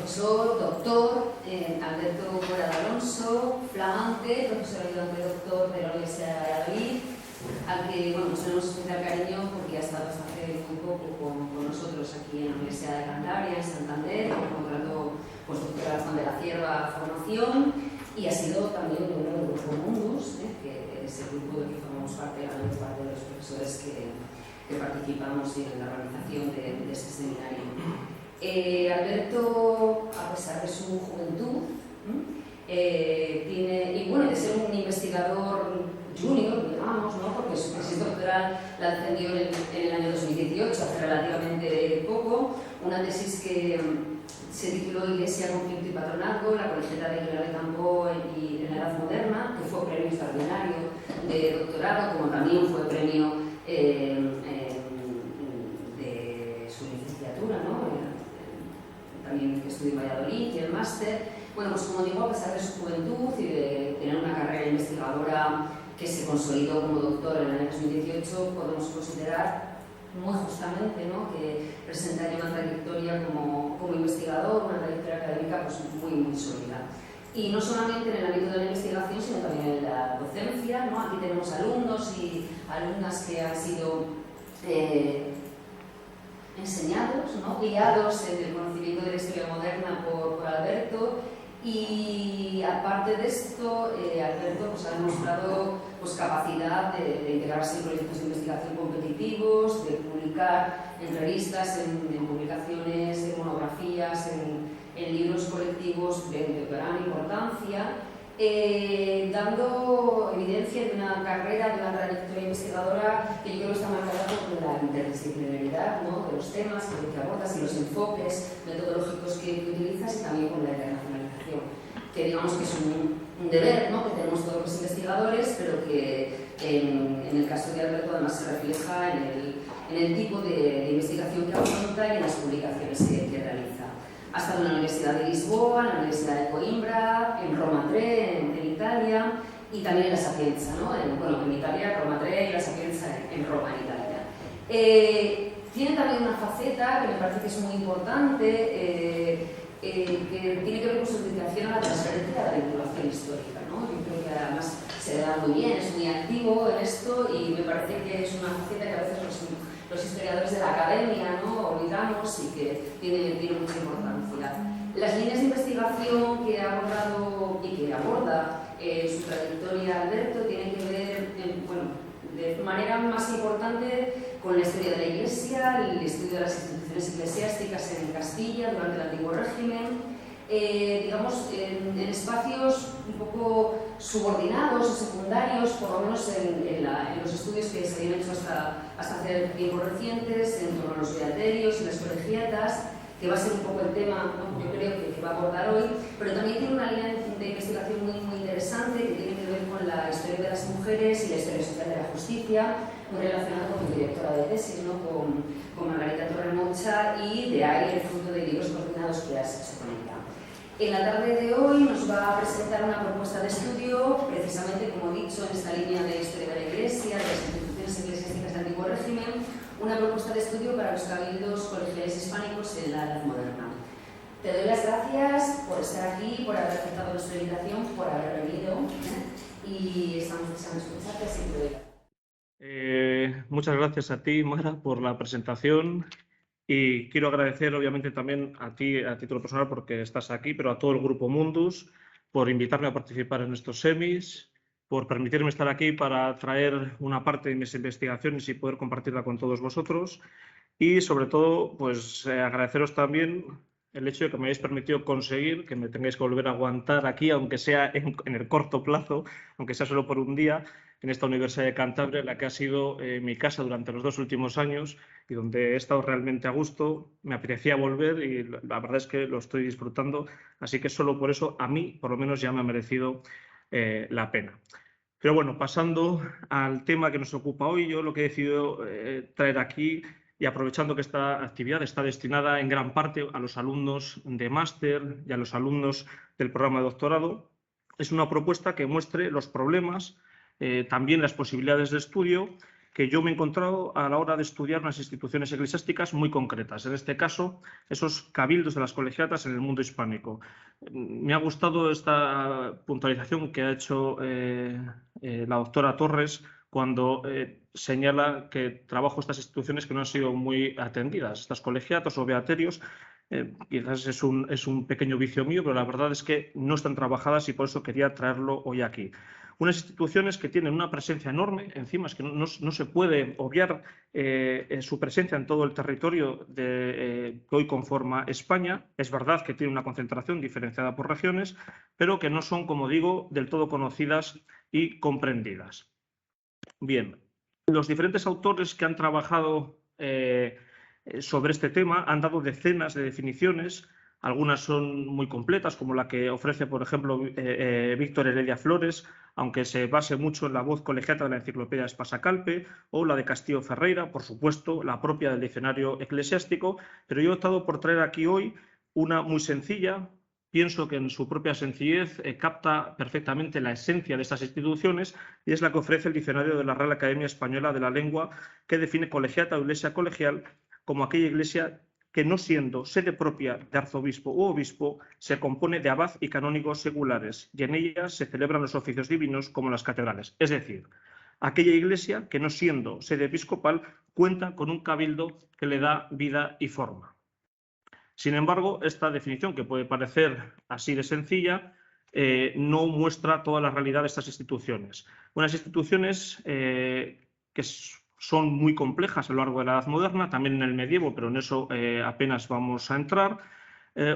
profesor, doctor, Alberto Corrado Alonso, flamante, profesor ayudante doctor de la Universidad de Valladolid, al que bueno, nos tenemos especial cariño porque ha estado hasta hace muy poco con nosotros aquí en la Universidad de Cantabria, en Santander, con contrato postdoctoral Juan de la Cierva formación, y ha sido también miembro del grupo Mundus, que es el grupo del que formamos parte, la mayor parte de los profesores que participamos en la organización de este seminario. Alberto, a pesar de su juventud, y bueno, de ser un investigador junior, digamos, ¿no? Porque su tesis doctoral la defendió en el año 2018, hace relativamente poco, una tesis que se tituló Iglesia, Conflicto y Patronazgo, la colegiata de Aguilar de Campo y en la Edad Moderna, que fue premio extraordinario de doctorado, como también fue premio de su licenciatura, ¿no? También que estudió en Valladolid y el máster. Bueno, pues como digo, a pesar de su juventud y de tener una carrera investigadora que se consolidó como doctor en el año 2018, podemos considerar muy justamente, ¿no?, que presenta ya una trayectoria como investigador, una trayectoria académica pues, muy sólida. Y no solamente en el ámbito de la investigación, sino también en la docencia, ¿no? Aquí tenemos alumnos y alumnas que han sido enseñados, ¿no?, guiados en el conocimiento de la historia moderna por Alberto. Y aparte de esto, Alberto pues, ha demostrado pues, capacidad de integrarse en proyectos de investigación competitivos, de publicar en revistas, en publicaciones, en monografías, en libros colectivos de gran importancia, dando evidencia de una carrera, de una trayectoria investigadora que yo creo que está marcada por la interdisciplinaridad, ¿no?, de los temas que abordas y los enfoques metodológicos que utilizas, y también con la internacionalización, que digamos que es un deber, ¿no?, que tenemos todos los investigadores, pero que en el caso de Alberto además se refleja en el tipo de investigación que afronta y en las publicaciones que realiza. Ha estado en la Universidad de Lisboa, en la Universidad de Coimbra, en Roma 3, en Italia, y también en la Sapienza, ¿no? En Italia, Roma 3, y la Sapienza en Roma, en Italia. Tiene también una faceta que me parece que es muy importante, que tiene que ver con su dedicación a la transferencia de la vinculación histórica, ¿no? Yo creo que además se da muy bien, es muy activo en esto, y me parece que es una faceta que a veces los historiadores de la academia, ¿no?, olvidamos, y que tiene mucha importancia. Las líneas de investigación que ha abordado y que aborda su trayectoria Alberto tienen que ver, de manera más importante con la historia de la Iglesia, el estudio de las instituciones eclesiásticas en Castilla durante el Antiguo Régimen, digamos, en espacios un poco subordinados o secundarios, por lo menos en los estudios que se habían hecho hasta hace tiempos recientes, en torno a los beaterios y las colegiatas, que va a ser un poco el tema, ¿no?, yo creo que va a abordar hoy, pero también tiene una línea de investigación muy interesante que tiene que ver con la historia de las mujeres y la historia social de la justicia, muy relacionada con tu directora de tesis, ¿no?, con Margarita Torremocha, y de ahí el fruto de libros coordinados que has hecho con ella. En la tarde de hoy nos va a presentar una propuesta de estudio, precisamente, como he dicho, en esta línea de historia de la Iglesia, de las instituciones eclesiásticas del Antiguo Régimen, una propuesta de estudio para los cabildos colegiales hispánicos en la Edad Moderna. Te doy las gracias por estar aquí, por haber aceptado nuestra invitación, por haber venido, y estamos deseando escucharte, así que te doy las Muchas gracias a ti, Mara, por la presentación. Y quiero agradecer, obviamente, también a ti, a título personal, porque estás aquí, pero a todo el Grupo Mundus, por invitarme a participar en estos semis, por permitirme estar aquí para traer una parte de mis investigaciones y poder compartirla con todos vosotros. Y, sobre todo, pues agradeceros también el hecho de que me hayáis permitido conseguir que me tengáis que volver a aguantar aquí, aunque sea en el corto plazo, aunque sea solo por un día, en esta Universidad de Cantabria, la que ha sido mi casa durante los 2 últimos años y donde he estado realmente a gusto. Me apetecía volver y la verdad es que lo estoy disfrutando, así que solo por eso a mí, por lo menos, ya me ha merecido la pena. Pero bueno, pasando al tema que nos ocupa hoy, yo lo que he decidido traer aquí, y aprovechando que esta actividad está destinada en gran parte a los alumnos de máster y a los alumnos del programa de doctorado, es una propuesta que muestre los problemas, también las posibilidades de estudio que yo me he encontrado a la hora de estudiar unas instituciones eclesiásticas muy concretas, en este caso, esos cabildos de las colegiatas en el mundo hispánico. Me ha gustado esta puntualización que ha hecho la doctora Torres cuando señala que trabajo estas instituciones que no han sido muy atendidas, estas colegiatas o beaterios. Quizás es un pequeño vicio mío, pero la verdad es que no están trabajadas y por eso quería traerlo hoy aquí. Unas instituciones que tienen una presencia enorme, encima es que no se puede obviar su presencia en todo el territorio que hoy conforma España. Es verdad que tiene una concentración diferenciada por regiones, pero que no son, como digo, del todo conocidas y comprendidas. Bien, los diferentes autores que han trabajado sobre este tema han dado decenas de definiciones. Algunas son muy completas, como la que ofrece, por ejemplo, Víctor Heredia Flores, aunque se base mucho en la voz colegiata de la enciclopedia Espasa-Calpe, o la de Castillo Ferreira, por supuesto, la propia del diccionario eclesiástico, pero yo he optado por traer aquí hoy una muy sencilla. Pienso que en su propia sencillez capta perfectamente la esencia de estas instituciones y es la que ofrece el diccionario de la Real Academia Española de la Lengua, que define colegiata o iglesia colegial como aquella iglesia que, no siendo sede propia de arzobispo u obispo, se compone de abad y canónigos segulares y en ella se celebran los oficios divinos como en las catedrales. Es decir, aquella iglesia que, no siendo sede episcopal, cuenta con un cabildo que le da vida y forma. Sin embargo, esta definición, que puede parecer así de sencilla, no muestra toda la realidad de estas instituciones. Unas instituciones que son muy complejas a lo largo de la Edad Moderna, también en el medievo, pero en eso apenas vamos a entrar.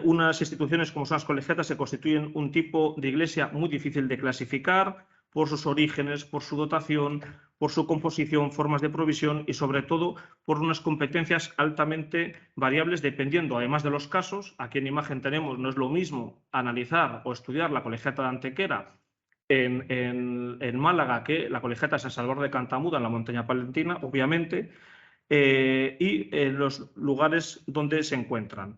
Unas instituciones como son las colegiatas se constituyen un tipo de iglesia muy difícil de clasificar por sus orígenes, por su dotación, por su composición, formas de provisión y, sobre todo, por unas competencias altamente variables dependiendo, además de los casos. Aquí en imagen tenemos, no es lo mismo analizar o estudiar la colegiata de Antequera en Málaga que la colegiata de San Salvador de Cantamuda en la montaña palentina, obviamente, y en los lugares donde se encuentran.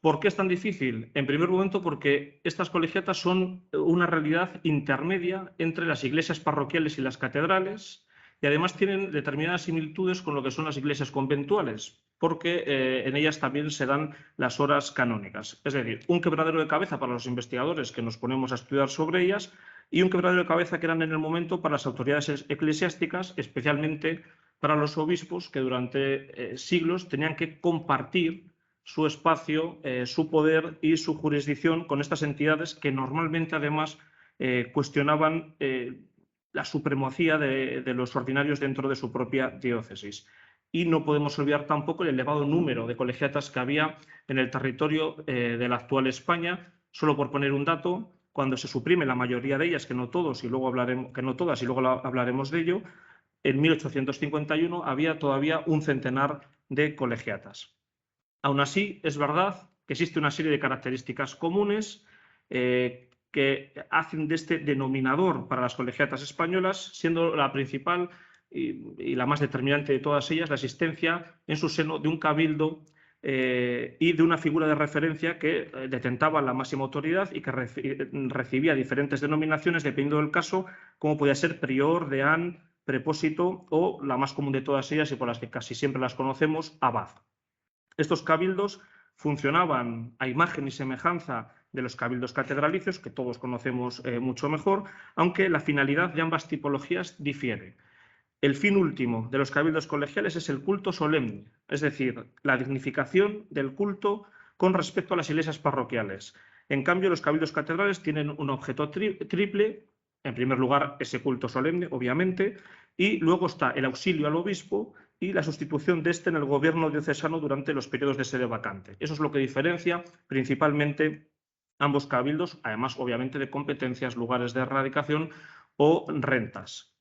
¿Por qué es tan difícil? En primer momento, porque estas colegiatas son una realidad intermedia entre las iglesias parroquiales y las catedrales y además tienen determinadas similitudes con lo que son las iglesias conventuales, porque en ellas también se dan las horas canónicas. Es decir, un quebradero de cabeza para los investigadores que nos ponemos a estudiar sobre ellas y un quebradero de cabeza que eran en el momento para las autoridades eclesiásticas, especialmente para los obispos que durante siglos tenían que compartir su espacio, su poder y su jurisdicción con estas entidades que normalmente además cuestionaban la supremacía de los ordinarios dentro de su propia diócesis. Y no podemos olvidar tampoco el elevado número de colegiatas que había en el territorio de la actual España. Solo por poner un dato, cuando se suprime la mayoría de ellas, que no todas, y luego hablaremos de ello, en 1851 había todavía un centenar de colegiatas. Aún así, es verdad que existe una serie de características comunes que hacen de este denominador para las colegiatas españolas, siendo la principal y la más determinante de todas ellas la existencia en su seno de un cabildo y de una figura de referencia que detentaba la máxima autoridad y que recibía diferentes denominaciones dependiendo del caso, como podía ser prior, deán, prepósito o, la más común de todas ellas y por las que casi siempre las conocemos, abad. Estos cabildos funcionaban a imagen y semejanza de los cabildos catedralicios, que todos conocemos mucho mejor, aunque la finalidad de ambas tipologías difiere. El fin último de los cabildos colegiales es el culto solemne, es decir, la dignificación del culto con respecto a las iglesias parroquiales. En cambio, los cabildos catedrales tienen un objeto triple. En primer lugar, ese culto solemne, obviamente, y luego está el auxilio al obispo y la sustitución de este en el gobierno diocesano durante los periodos de sede vacante. Eso es lo que diferencia principalmente ambos cabildos, además, obviamente, de competencias, lugares de erradicación o rentas.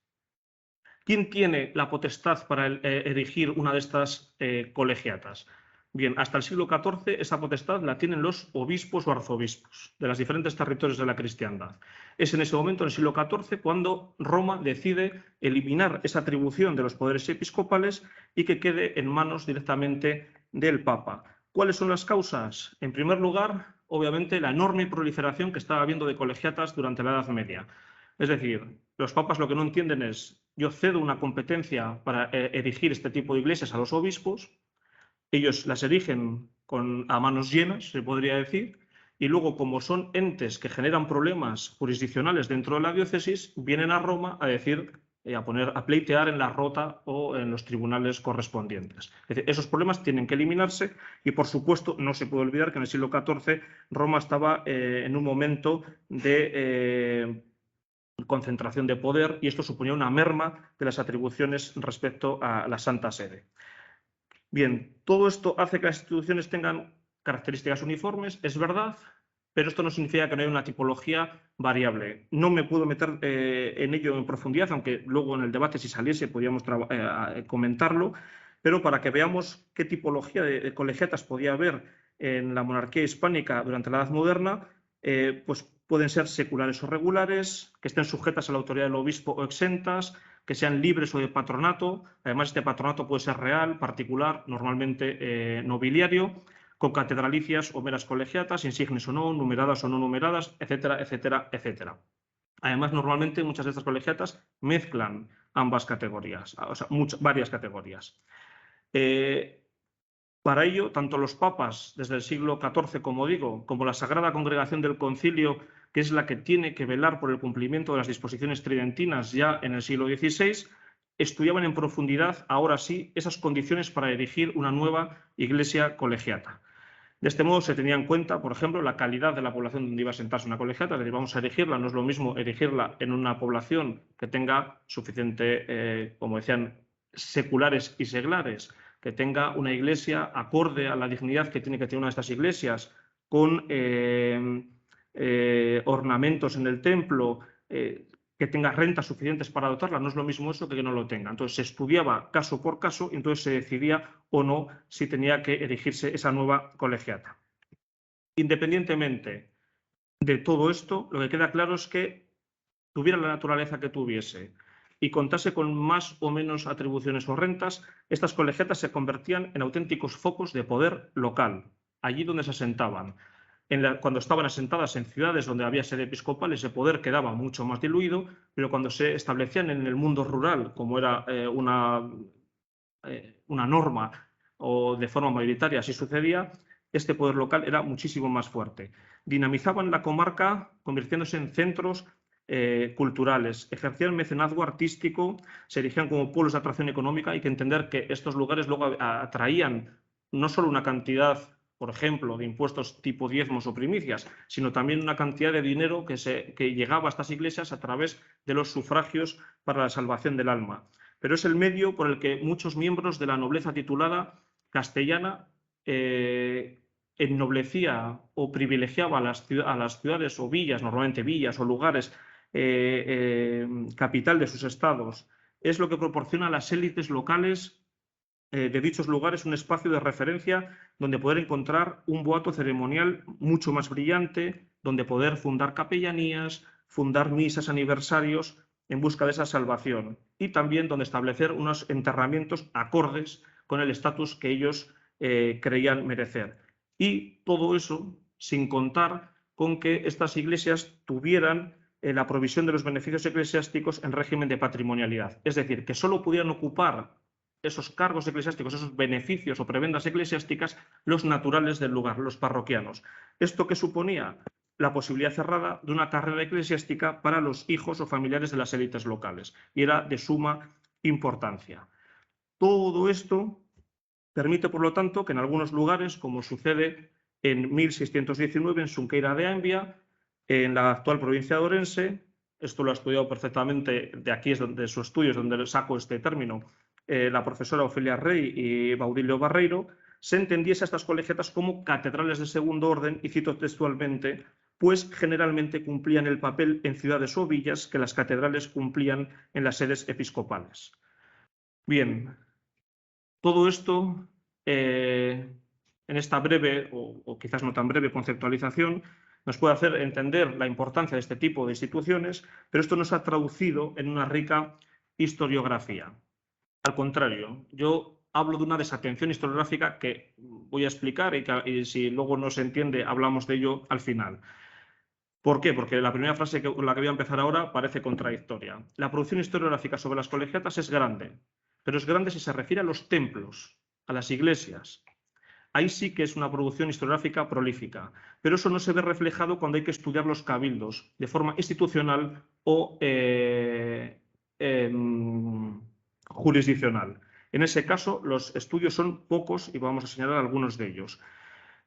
¿Quién tiene la potestad para erigir una de estas colegiatas? Bien, hasta el siglo XIV esa potestad la tienen los obispos o arzobispos de los diferentes territorios de la cristiandad. Es en ese momento, en el siglo XIV, cuando Roma decide eliminar esa atribución de los poderes episcopales y que quede en manos directamente del Papa. ¿Cuáles son las causas? En primer lugar, obviamente, la enorme proliferación que estaba habiendo de colegiatas durante la Edad Media. Es decir, los papas lo que no entienden es yo cedo una competencia para erigir este tipo de iglesias a los obispos, ellos las erigen a manos llenas, se podría decir, y luego, como son entes que generan problemas jurisdiccionales dentro de la diócesis, vienen a Roma a decir, a pleitear en la rota o en los tribunales correspondientes. Es decir, esos problemas tienen que eliminarse y, por supuesto, no se puede olvidar que en el siglo XIV Roma estaba en un momento de concentración de poder y esto suponía una merma de las atribuciones respecto a la Santa Sede. Bien, todo esto hace que las instituciones tengan características uniformes, es verdad, pero esto no significa que no haya una tipología variable. No me puedo meter en ello en profundidad, aunque luego en el debate, si saliese, podríamos comentarlo, pero para que veamos qué tipología de colegiatas podía haber en la monarquía hispánica durante la Edad Moderna, pues pueden ser seculares o regulares, que estén sujetas a la autoridad del obispo o exentas, que sean libres o de patronato. Además, este patronato puede ser real, particular, normalmente nobiliario, con catedralicias o meras colegiatas, insignes o no, numeradas o no numeradas, etcétera, etcétera, etcétera. Además, normalmente muchas de estas colegiatas mezclan ambas categorías, o sea, varias categorías. Para ello, tanto los papas, desde el siglo XIV, como digo, como la Sagrada Congregación del Concilio, que es la que tiene que velar por el cumplimiento de las disposiciones tridentinas ya en el siglo XVI, estudiaban en profundidad, ahora sí, esas condiciones para erigir una nueva iglesia colegiata. De este modo se tenía en cuenta, por ejemplo, la calidad de la población donde iba a sentarse una colegiata, es decir, vamos a erigirla, no es lo mismo erigirla en una población que tenga suficiente, como decían, seculares y seglares, que tenga una iglesia acorde a la dignidad que tiene que tener una de estas iglesias, con ornamentos en el templo, que tenga rentas suficientes para dotarla, no es lo mismo eso que no lo tenga. Entonces se estudiaba caso por caso y entonces se decidía o no si tenía que erigirse esa nueva colegiata. Independientemente de todo esto, lo que queda claro es que tuviera la naturaleza que tuviese y contase con más o menos atribuciones o rentas, estas colegiatas se convertían en auténticos focos de poder local, allí donde se asentaban. Cuando estaban asentadas en ciudades donde había sede episcopal, ese poder quedaba mucho más diluido, pero cuando se establecían en el mundo rural, como era una norma o de forma mayoritaria así sucedía, este poder local era muchísimo más fuerte. Dinamizaban la comarca convirtiéndose en centros culturales, ejercían mecenazgo artístico, se erigían como polos de atracción económica. Hay que entender que estos lugares luego atraían no solo una cantidad, por ejemplo, de impuestos tipo diezmos o primicias, sino también una cantidad de dinero que llegaba a estas iglesias a través de los sufragios para la salvación del alma. Pero es el medio por el que muchos miembros de la nobleza titulada castellana ennoblecía o privilegiaba a las ciudades o villas, normalmente villas o lugares, capital de sus estados. Es lo que proporciona a las élites locales de dichos lugares un espacio de referencia donde poder encontrar un boato ceremonial mucho más brillante, donde poder fundar capellanías, fundar misas, aniversarios en busca de esa salvación y también donde establecer unos enterramientos acordes con el estatus que ellos creían merecer. Y todo eso sin contar con que estas iglesias tuvieran la provisión de los beneficios eclesiásticos en régimen de patrimonialidad. Es decir, que solo pudieran ocupar esos cargos eclesiásticos, esos beneficios o prebendas eclesiásticas, los naturales del lugar, los parroquianos. ¿Esto qué suponía? La posibilidad cerrada de una carrera eclesiástica para los hijos o familiares de las élites locales. Y era de suma importancia. Todo esto permite, por lo tanto, que en algunos lugares, como sucede en 1619 en Xunqueira de Ambia, en la actual provincia de Ourense, esto lo ha estudiado perfectamente, de aquí es donde su estudio, es donde saco este término, la profesora Ofelia Rey y Baudilio Barreiro, se entendiese a estas colegiatas como catedrales de segundo orden, y cito textualmente, pues generalmente cumplían el papel en ciudades o villas que las catedrales cumplían en las sedes episcopales. Bien, todo esto, en esta breve, o quizás no tan breve, conceptualización, nos puede hacer entender la importancia de este tipo de instituciones, pero esto no se ha traducido en una rica historiografía. Al contrario, yo hablo de una desatención historiográfica que voy a explicar y si luego no se entiende, hablamos de ello al final. ¿Por qué? Porque la primera frase con la que voy a empezar ahora parece contradictoria. La producción historiográfica sobre las colegiatas es grande, pero es grande si se refiere a los templos, a las iglesias. Ahí sí que es una producción historiográfica prolífica, pero eso no se ve reflejado cuando hay que estudiar los cabildos de forma institucional o jurisdiccional. En ese caso, los estudios son pocos y vamos a señalar algunos de ellos.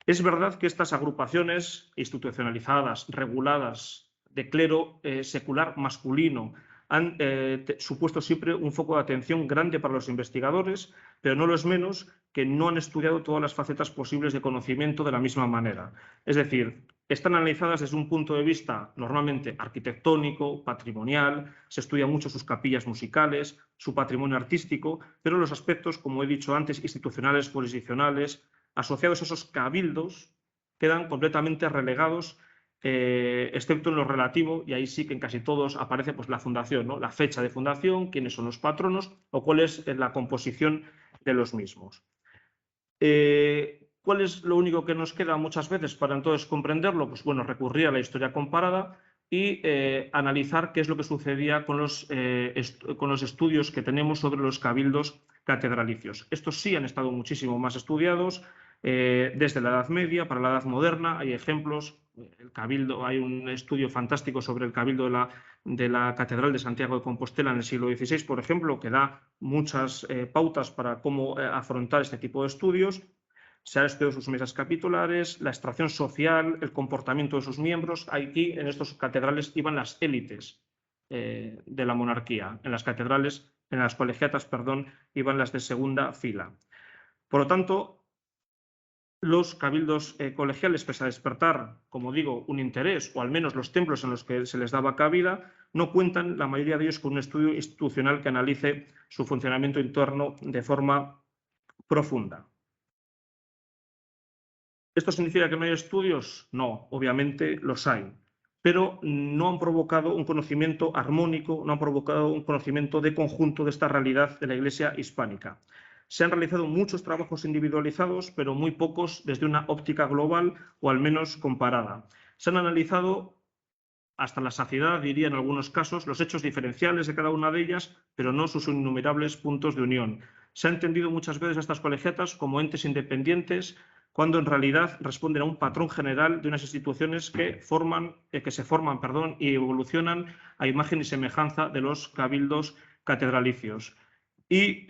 Es verdad que estas agrupaciones institucionalizadas, reguladas, de clero secular masculino, han supuesto siempre un foco de atención grande para los investigadores, pero no lo es menos que no han estudiado todas las facetas posibles de conocimiento de la misma manera. Es decir, están analizadas desde un punto de vista normalmente arquitectónico, patrimonial, se estudian mucho sus capillas musicales, su patrimonio artístico, pero los aspectos, como he dicho antes, institucionales, jurisdiccionales, asociados a esos cabildos, quedan completamente relegados, excepto en lo relativo, y ahí sí que en casi todos aparece pues, la fundación, ¿no? La fecha de fundación, quiénes son los patronos o cuál es la composición de los mismos. ¿Cuál es lo único que nos queda muchas veces para entonces comprenderlo? Pues bueno, recurrir a la historia comparada y analizar qué es lo que sucedía con los estudios que tenemos sobre los cabildos catedralicios. Estos sí han estado muchísimo más estudiados desde la Edad Media, para la Edad Moderna hay ejemplos. El cabildo, hay un estudio fantástico sobre el cabildo de la Catedral de Santiago de Compostela en el siglo XVI, por ejemplo, que da muchas pautas para cómo afrontar este tipo de estudios. Se han estudiado sus mesas capitulares, la extracción social, el comportamiento de sus miembros. Aquí, en estos catedrales, iban las élites de la monarquía. En las catedrales, en las colegiatas, perdón, iban las de segunda fila. Por lo tanto, los cabildos colegiales, pese a despertar, como digo, un interés, o al menos los templos en los que se les daba cabida, no cuentan, la mayoría de ellos, con un estudio institucional que analice su funcionamiento interno de forma profunda. ¿Esto significa que no hay estudios? No, obviamente los hay, pero no han provocado un conocimiento armónico, no han provocado un conocimiento de conjunto de esta realidad de la Iglesia hispánica. Se han realizado muchos trabajos individualizados, pero muy pocos desde una óptica global o al menos comparada. Se han analizado hasta la saciedad, diría en algunos casos, los hechos diferenciales de cada una de ellas, pero no sus innumerables puntos de unión. Se ha entendido muchas veces a estas colegiatas como entes independientes, cuando en realidad responden a un patrón general de unas instituciones que se forman y evolucionan a imagen y semejanza de los cabildos catedralicios. Y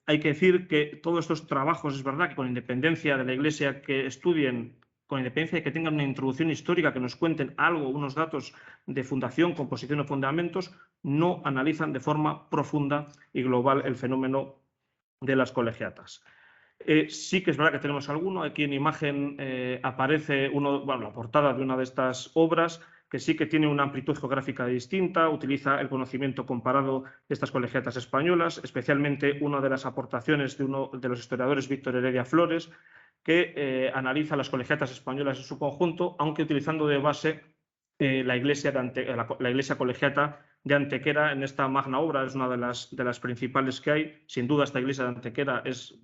hay que decir que todos estos trabajos, es verdad que con independencia de la Iglesia que estudien, con independencia de que tengan una introducción histórica, que nos cuenten algo, unos datos de fundación, composición o fundamentos, no analizan de forma profunda y global el fenómeno de las colegiatas. Sí que es verdad que tenemos alguno. Aquí en imagen aparece la portada de una de estas obras, que sí que tiene una amplitud geográfica distinta, utiliza el conocimiento comparado de estas colegiatas españolas, especialmente una de las aportaciones de uno de los historiadores, Víctor Heredia Flores, que analiza las colegiatas españolas en su conjunto, aunque utilizando de base la iglesia colegiata de Antequera en esta magna obra. Es una de las principales que hay. Sin duda, esta iglesia de Antequera es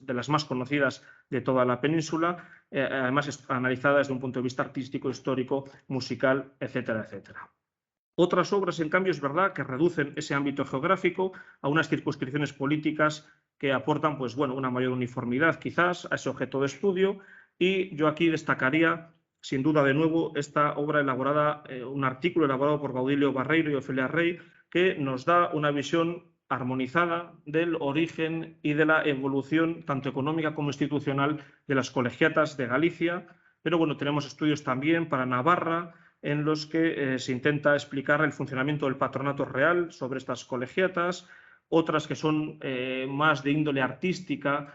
de las más conocidas de toda la península, además es analizada desde un punto de vista artístico, histórico, musical, etcétera, etcétera. Otras obras, en cambio, es verdad que reducen ese ámbito geográfico a unas circunscripciones políticas que aportan pues, bueno, una mayor uniformidad quizás a ese objeto de estudio, y yo aquí destacaría sin duda de nuevo esta obra elaborada, un artículo elaborado por Baudilio Barreiro y Ofelia Rey, que nos da una visión armonizada del origen y de la evolución tanto económica como institucional de las colegiatas de Galicia. Pero bueno, tenemos estudios también para Navarra, en los que se intenta explicar el funcionamiento del patronato real sobre estas colegiatas, otras que son más de índole artística,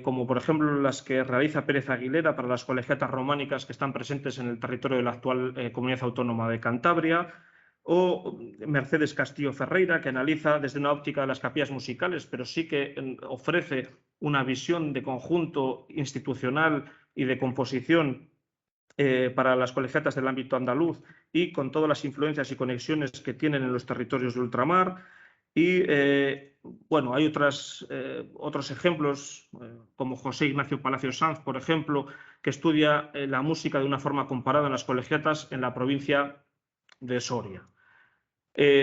como por ejemplo las que realiza Pérez Aguilera para las colegiatas románicas que están presentes en el territorio de la actual Comunidad Autónoma de Cantabria, o Mercedes Castillo Ferreira, que analiza desde una óptica de las capillas musicales, pero sí que ofrece una visión de conjunto institucional y de composición para las colegiatas del ámbito andaluz y con todas las influencias y conexiones que tienen en los territorios de ultramar. Y bueno, hay otros ejemplos, como José Ignacio Palacios Sanz, por ejemplo, que estudia la música de una forma comparada en las colegiatas en la provincia de Soria.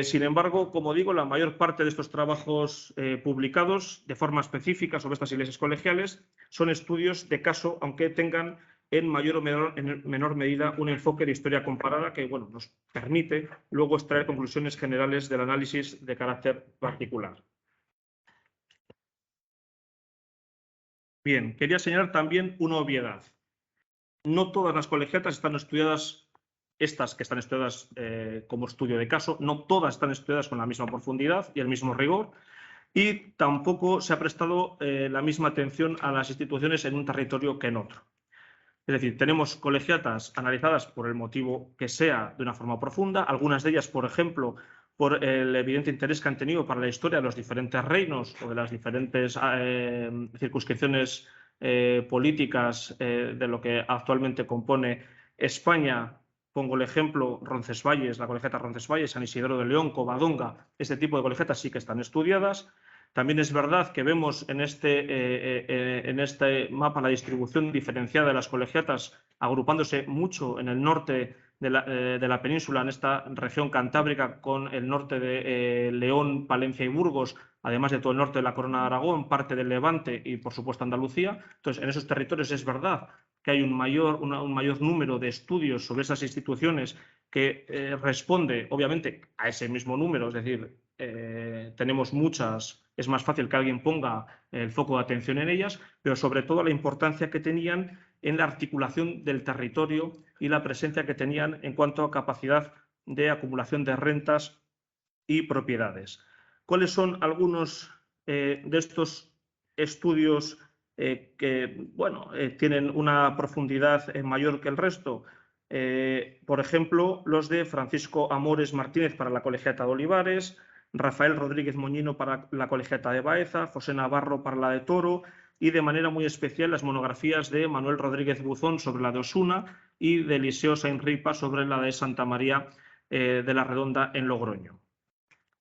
Sin embargo, como digo, la mayor parte de estos trabajos publicados de forma específica sobre estas iglesias colegiales son estudios de caso, aunque tengan en mayor o menor medida un enfoque de historia comparada que nos permite luego extraer conclusiones generales del análisis de carácter particular. Bien, quería señalar también una obviedad. No todas las colegiatas están estudiadas. Estas que están estudiadas como estudio de caso, no todas están estudiadas con la misma profundidad y el mismo rigor, y tampoco se ha prestado la misma atención a las instituciones en un territorio que en otro. Es decir, tenemos colegiatas analizadas por el motivo que sea de una forma profunda, algunas de ellas, por ejemplo, por el evidente interés que han tenido para la historia de los diferentes reinos o de las diferentes circunscripciones políticas de lo que actualmente compone España. Pongo el ejemplo Roncesvalles, la colegiata Roncesvalles, San Isidro de León, Covadonga. Este tipo de colegiatas sí que están estudiadas. También es verdad que vemos en este mapa la distribución diferenciada de las colegiatas, agrupándose mucho en el norte de la península, en esta región cantábrica, con el norte de León, Palencia y Burgos, además de todo el norte de la Corona de Aragón, parte del Levante y, por supuesto, Andalucía. Entonces, en esos territorios es verdad que hay un mayor número de estudios sobre esas instituciones que responde, obviamente, a ese mismo número, es decir, tenemos muchas, es más fácil que alguien ponga el foco de atención en ellas, pero sobre todo la importancia que tenían en la articulación del territorio y la presencia que tenían en cuanto a capacidad de acumulación de rentas y propiedades. ¿Cuáles son algunos de estos estudios que tienen una profundidad mayor que el resto? Por ejemplo, los de Francisco Amores Martínez para la Colegiata de Olivares, Rafael Rodríguez Moñino para la Colegiata de Baeza, José Navarro para la de Toro, y de manera muy especial las monografías de Manuel Rodríguez Buzón sobre la de Osuna y de Eliseo Sainripa sobre la de Santa María de la Redonda en Logroño.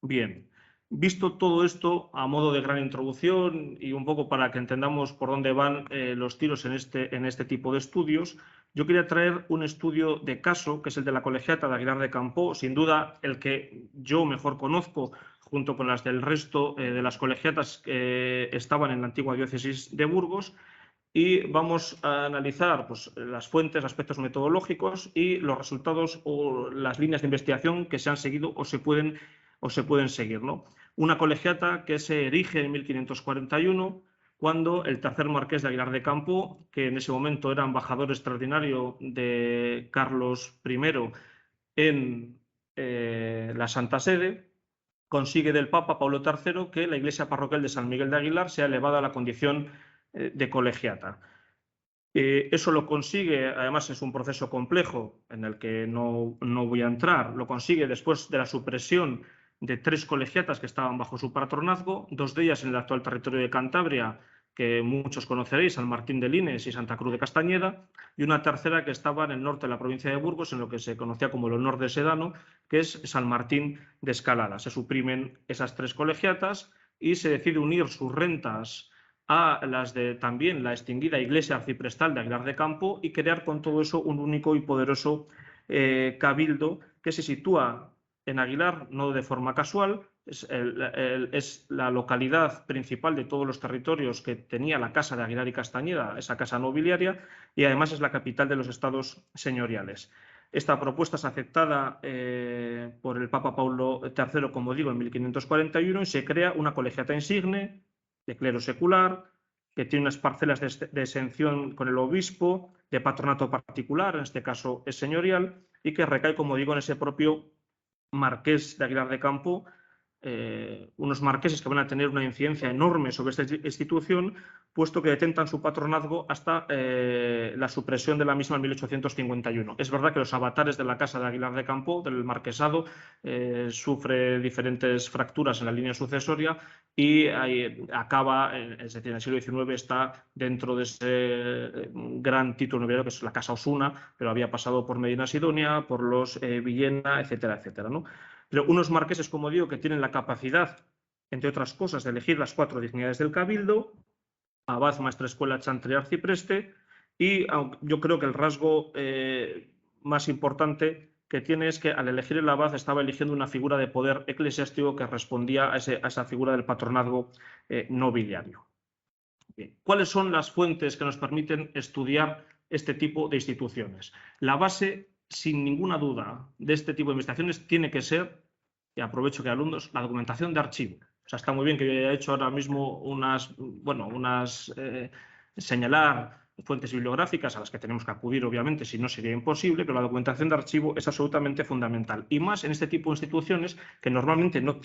Bien, visto todo esto a modo de gran introducción y un poco para que entendamos por dónde van los tiros en este tipo de estudios, yo quería traer un estudio de caso, que es el de la colegiata de Aguilar de Campoo, sin duda el que yo mejor conozco, junto con las del resto de las colegiatas que estaban en la antigua diócesis de Burgos, y vamos a analizar las fuentes, aspectos metodológicos y los resultados o las líneas de investigación que se han seguido o se pueden seguir, ¿no? Una colegiata que se erige en 1541, cuando el tercer marqués de Aguilar de Campoo, que en ese momento era embajador extraordinario de Carlos I en la Santa Sede, consigue del Papa Pablo III que la iglesia parroquial de San Miguel de Aguilar sea elevada a la condición de colegiata. Eso lo consigue, además es un proceso complejo en el que no voy a entrar, lo consigue después de la supresión de 3 colegiatas que estaban bajo su patronazgo, 2 de ellas en el actual territorio de Cantabria, que muchos conoceréis, San Martín de Lines y Santa Cruz de Castañeda, y una tercera que estaba en el norte de la provincia de Burgos, en lo que se conocía como el Honor de Sedano, que es San Martín de Escalada. Se suprimen esas 3 colegiatas y se decide unir sus rentas a las de también la extinguida iglesia arciprestal de Aguilar de Campoo y crear con todo eso un único y poderoso cabildo que se sitúa en Aguilar, no de forma casual, es la localidad principal de todos los territorios que tenía la Casa de Aguilar y Castañeda, esa casa nobiliaria, y además es la capital de los estados señoriales. Esta propuesta es aceptada por el Papa Paulo III, como digo, en 1541 y se crea una colegiata insigne de clero secular, que tiene unas parcelas de exención con el obispo, de patronato particular, en este caso es señorial, y que recae, como digo, en ese propio marqués de Aguilar de Campoo, unos marqueses que van a tener una incidencia enorme sobre esta institución, puesto que detentan su patronazgo hasta la supresión de la misma en 1851. Es verdad que los avatares de la casa de Aguilar de Campoo, del marquesado, sufre diferentes fracturas en la línea sucesoria y acaba, es decir, en el siglo XIX está dentro de ese gran título nobiliario que es la Casa Osuna, pero había pasado por Medina Sidonia, por los Villena, etcétera, etcétera, ¿no? Pero unos marqueses, como digo, que tienen la capacidad entre otras cosas, de elegir las 4 dignidades del Cabildo: abad, maestrescuela, chantre y arcipreste. Y yo creo que el rasgo más importante que tiene es que al elegir el abad estaba eligiendo una figura de poder eclesiástico que respondía a esa figura del patronazgo nobiliario. Bien. ¿Cuáles son las fuentes que nos permiten estudiar este tipo de instituciones? La base, sin ninguna duda, de este tipo de investigaciones tiene que ser, y aprovecho que hay alumnos, la documentación de archivo. O sea, está muy bien que yo haya hecho ahora mismo señalar fuentes bibliográficas a las que tenemos que acudir, obviamente, si no sería imposible, pero la documentación de archivo es absolutamente fundamental. Y más en este tipo de instituciones que normalmente no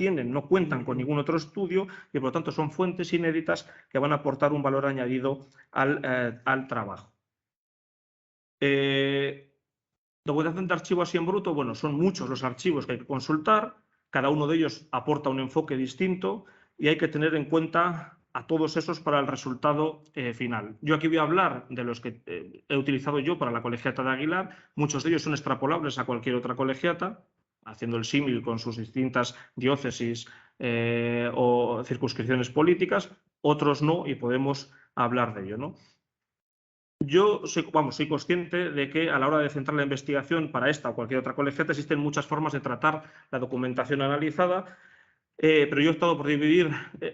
cuentan con ningún otro estudio y, por lo tanto, son fuentes inéditas que van a aportar un valor añadido al trabajo. Documentación de archivo así en bruto, bueno, son muchos los archivos que hay que consultar, cada uno de ellos aporta un enfoque distinto y hay que tener en cuenta a todos esos para el resultado final. Yo aquí voy a hablar de los que he utilizado yo para la colegiata de Aguilar. Muchos de ellos son extrapolables a cualquier otra colegiata, haciendo el símil con sus distintas diócesis o circunscripciones políticas. Otros no, y podemos hablar de ello, ¿no? Yo soy consciente de que a la hora de centrar la investigación para esta o cualquier otra colegiata existen muchas formas de tratar la documentación analizada, pero yo he optado por dividir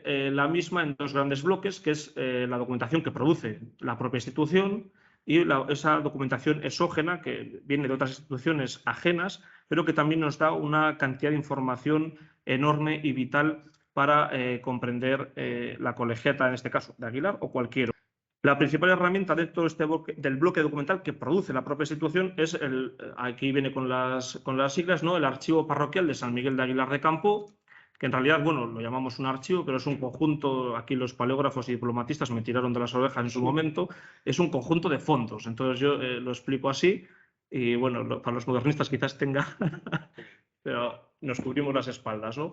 la misma en 2 grandes bloques, que es la documentación que produce la propia institución y esa documentación exógena que viene de otras instituciones ajenas, pero que también nos da una cantidad de información enorme y vital para comprender la colegiata, en este caso de Aguilar, o cualquier otra. La principal herramienta dentro del bloque documental que produce la propia institución es aquí viene con las siglas, ¿no? El archivo parroquial de San Miguel de Aguilar de Campo, que en realidad, bueno, lo llamamos un archivo, pero es un conjunto, aquí los paleógrafos y diplomatistas me tiraron de las orejas en su momento, es un conjunto de fondos. Entonces yo lo explico así y, bueno, para los modernistas quizás tenga, pero nos cubrimos las espaldas, ¿no?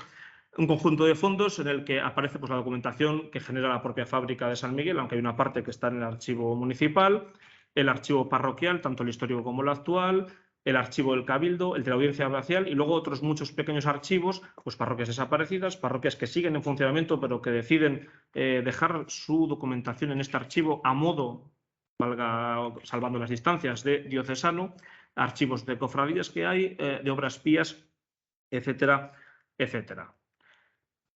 Un conjunto de fondos en el que aparece pues, la documentación que genera la propia fábrica de San Miguel, aunque hay una parte que está en el archivo municipal, el archivo parroquial, tanto el histórico como el actual, el archivo del Cabildo, el de la Audiencia Abacial y luego otros muchos pequeños archivos, pues parroquias desaparecidas, parroquias que siguen en funcionamiento pero que deciden dejar su documentación en este archivo a modo, salvando las distancias, de diocesano, archivos de cofradías que hay, de obras pías, etcétera, etcétera.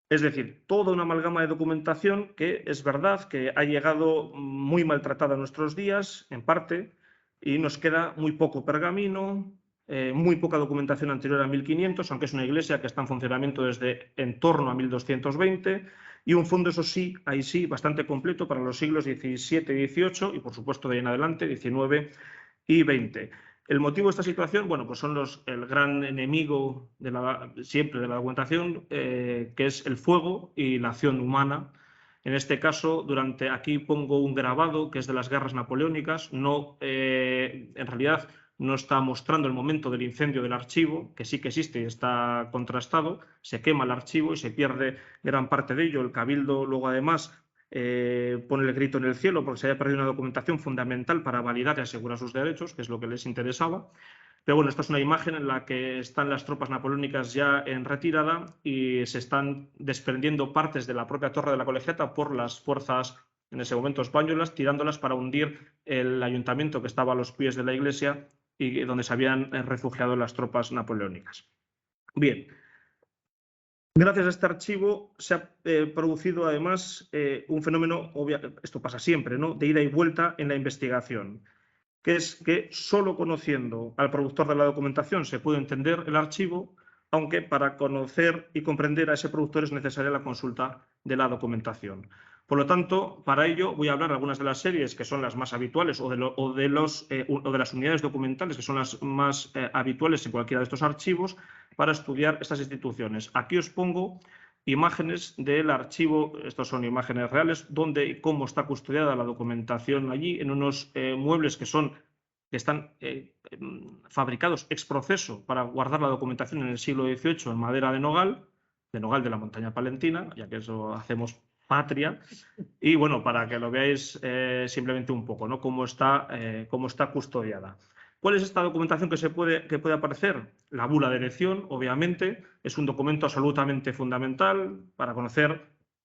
Es decir, toda una amalgama de documentación que es verdad que ha llegado muy maltratada a nuestros días, en parte, y nos queda muy poco pergamino, muy poca documentación anterior a 1500, aunque es una iglesia que está en funcionamiento desde en torno a 1220, y un fondo, eso sí, ahí sí, bastante completo para los siglos XVII y XVIII, y por supuesto de ahí en adelante, XIX y XX. El motivo de esta situación, bueno, pues son el gran enemigo siempre de la documentación, que es el fuego y la acción humana. En este caso, aquí pongo un grabado que es de las guerras napoleónicas. En realidad no está mostrando el momento del incendio del archivo, que sí que existe y está contrastado. Se quema el archivo y se pierde gran parte de ello. El Cabildo luego además pone el grito en el cielo porque se había perdido una documentación fundamental para validar y asegurar sus derechos, que es lo que les interesaba. Pero bueno, esta es una imagen en la que están las tropas napoleónicas ya en retirada y se están desprendiendo partes de la propia torre de la colegiata por las fuerzas, en ese momento españolas, tirándolas para hundir el ayuntamiento que estaba a los pies de la iglesia y donde se habían refugiado las tropas napoleónicas. Bien. Gracias a este archivo se ha producido además un fenómeno, esto pasa siempre, ¿no?, de ida y vuelta en la investigación, que es que solo conociendo al productor de la documentación se puede entender el archivo, aunque para conocer y comprender a ese productor es necesaria la consulta de la documentación. Por lo tanto, para ello voy a hablar de algunas de las series que son las más habituales o de las unidades documentales que son las más habituales en cualquiera de estos archivos para estudiar estas instituciones. Aquí os pongo imágenes del archivo, estos son imágenes reales, donde y cómo está custodiada la documentación allí, en unos muebles que están fabricados ex proceso para guardar la documentación en el siglo XVIII en madera de nogal de la montaña palentina, ya que eso hacemos patria. Y bueno, para que lo veáis simplemente un poco, ¿no?, cómo está custodiada. ¿Cuál es esta documentación que puede aparecer? La bula de elección, obviamente, es un documento absolutamente fundamental para conocer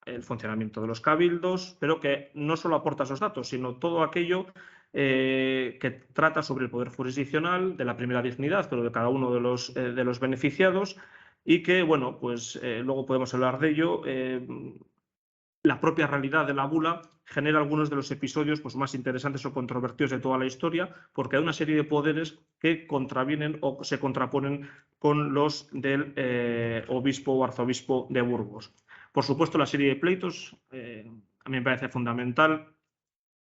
el funcionamiento de los cabildos, pero que no solo aporta esos datos, sino todo aquello que trata sobre el poder jurisdiccional de la primera dignidad, pero de cada uno de los beneficiados, y que, bueno, pues luego podemos hablar de ello. La propia realidad de la bula genera algunos de los episodios pues, más interesantes o controvertidos de toda la historia, porque hay una serie de poderes que contravienen o se contraponen con los del obispo o arzobispo de Burgos. Por supuesto, la serie de pleitos a mí me parece fundamental.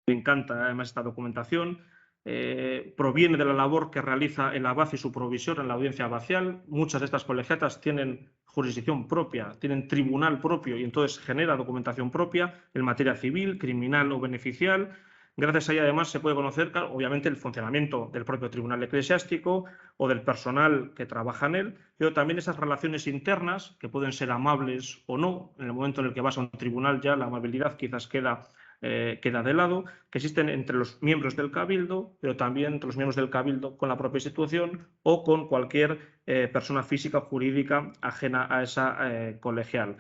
Me encanta además esta documentación. Proviene de la labor que realiza el abad y su provisor en la audiencia abacial. Muchas de estas colegiatas tienen jurisdicción propia, tienen tribunal propio y entonces genera documentación propia en materia civil, criminal o beneficial. Gracias a ella además se puede conocer, claro, obviamente, el funcionamiento del propio tribunal eclesiástico o del personal que trabaja en él, pero también esas relaciones internas que pueden ser amables o no. En el momento en el que vas a un tribunal ya la amabilidad quizás queda de lado, que existen entre los miembros del cabildo, pero también entre los miembros del cabildo con la propia institución o con cualquier persona física o jurídica ajena a esa colegial.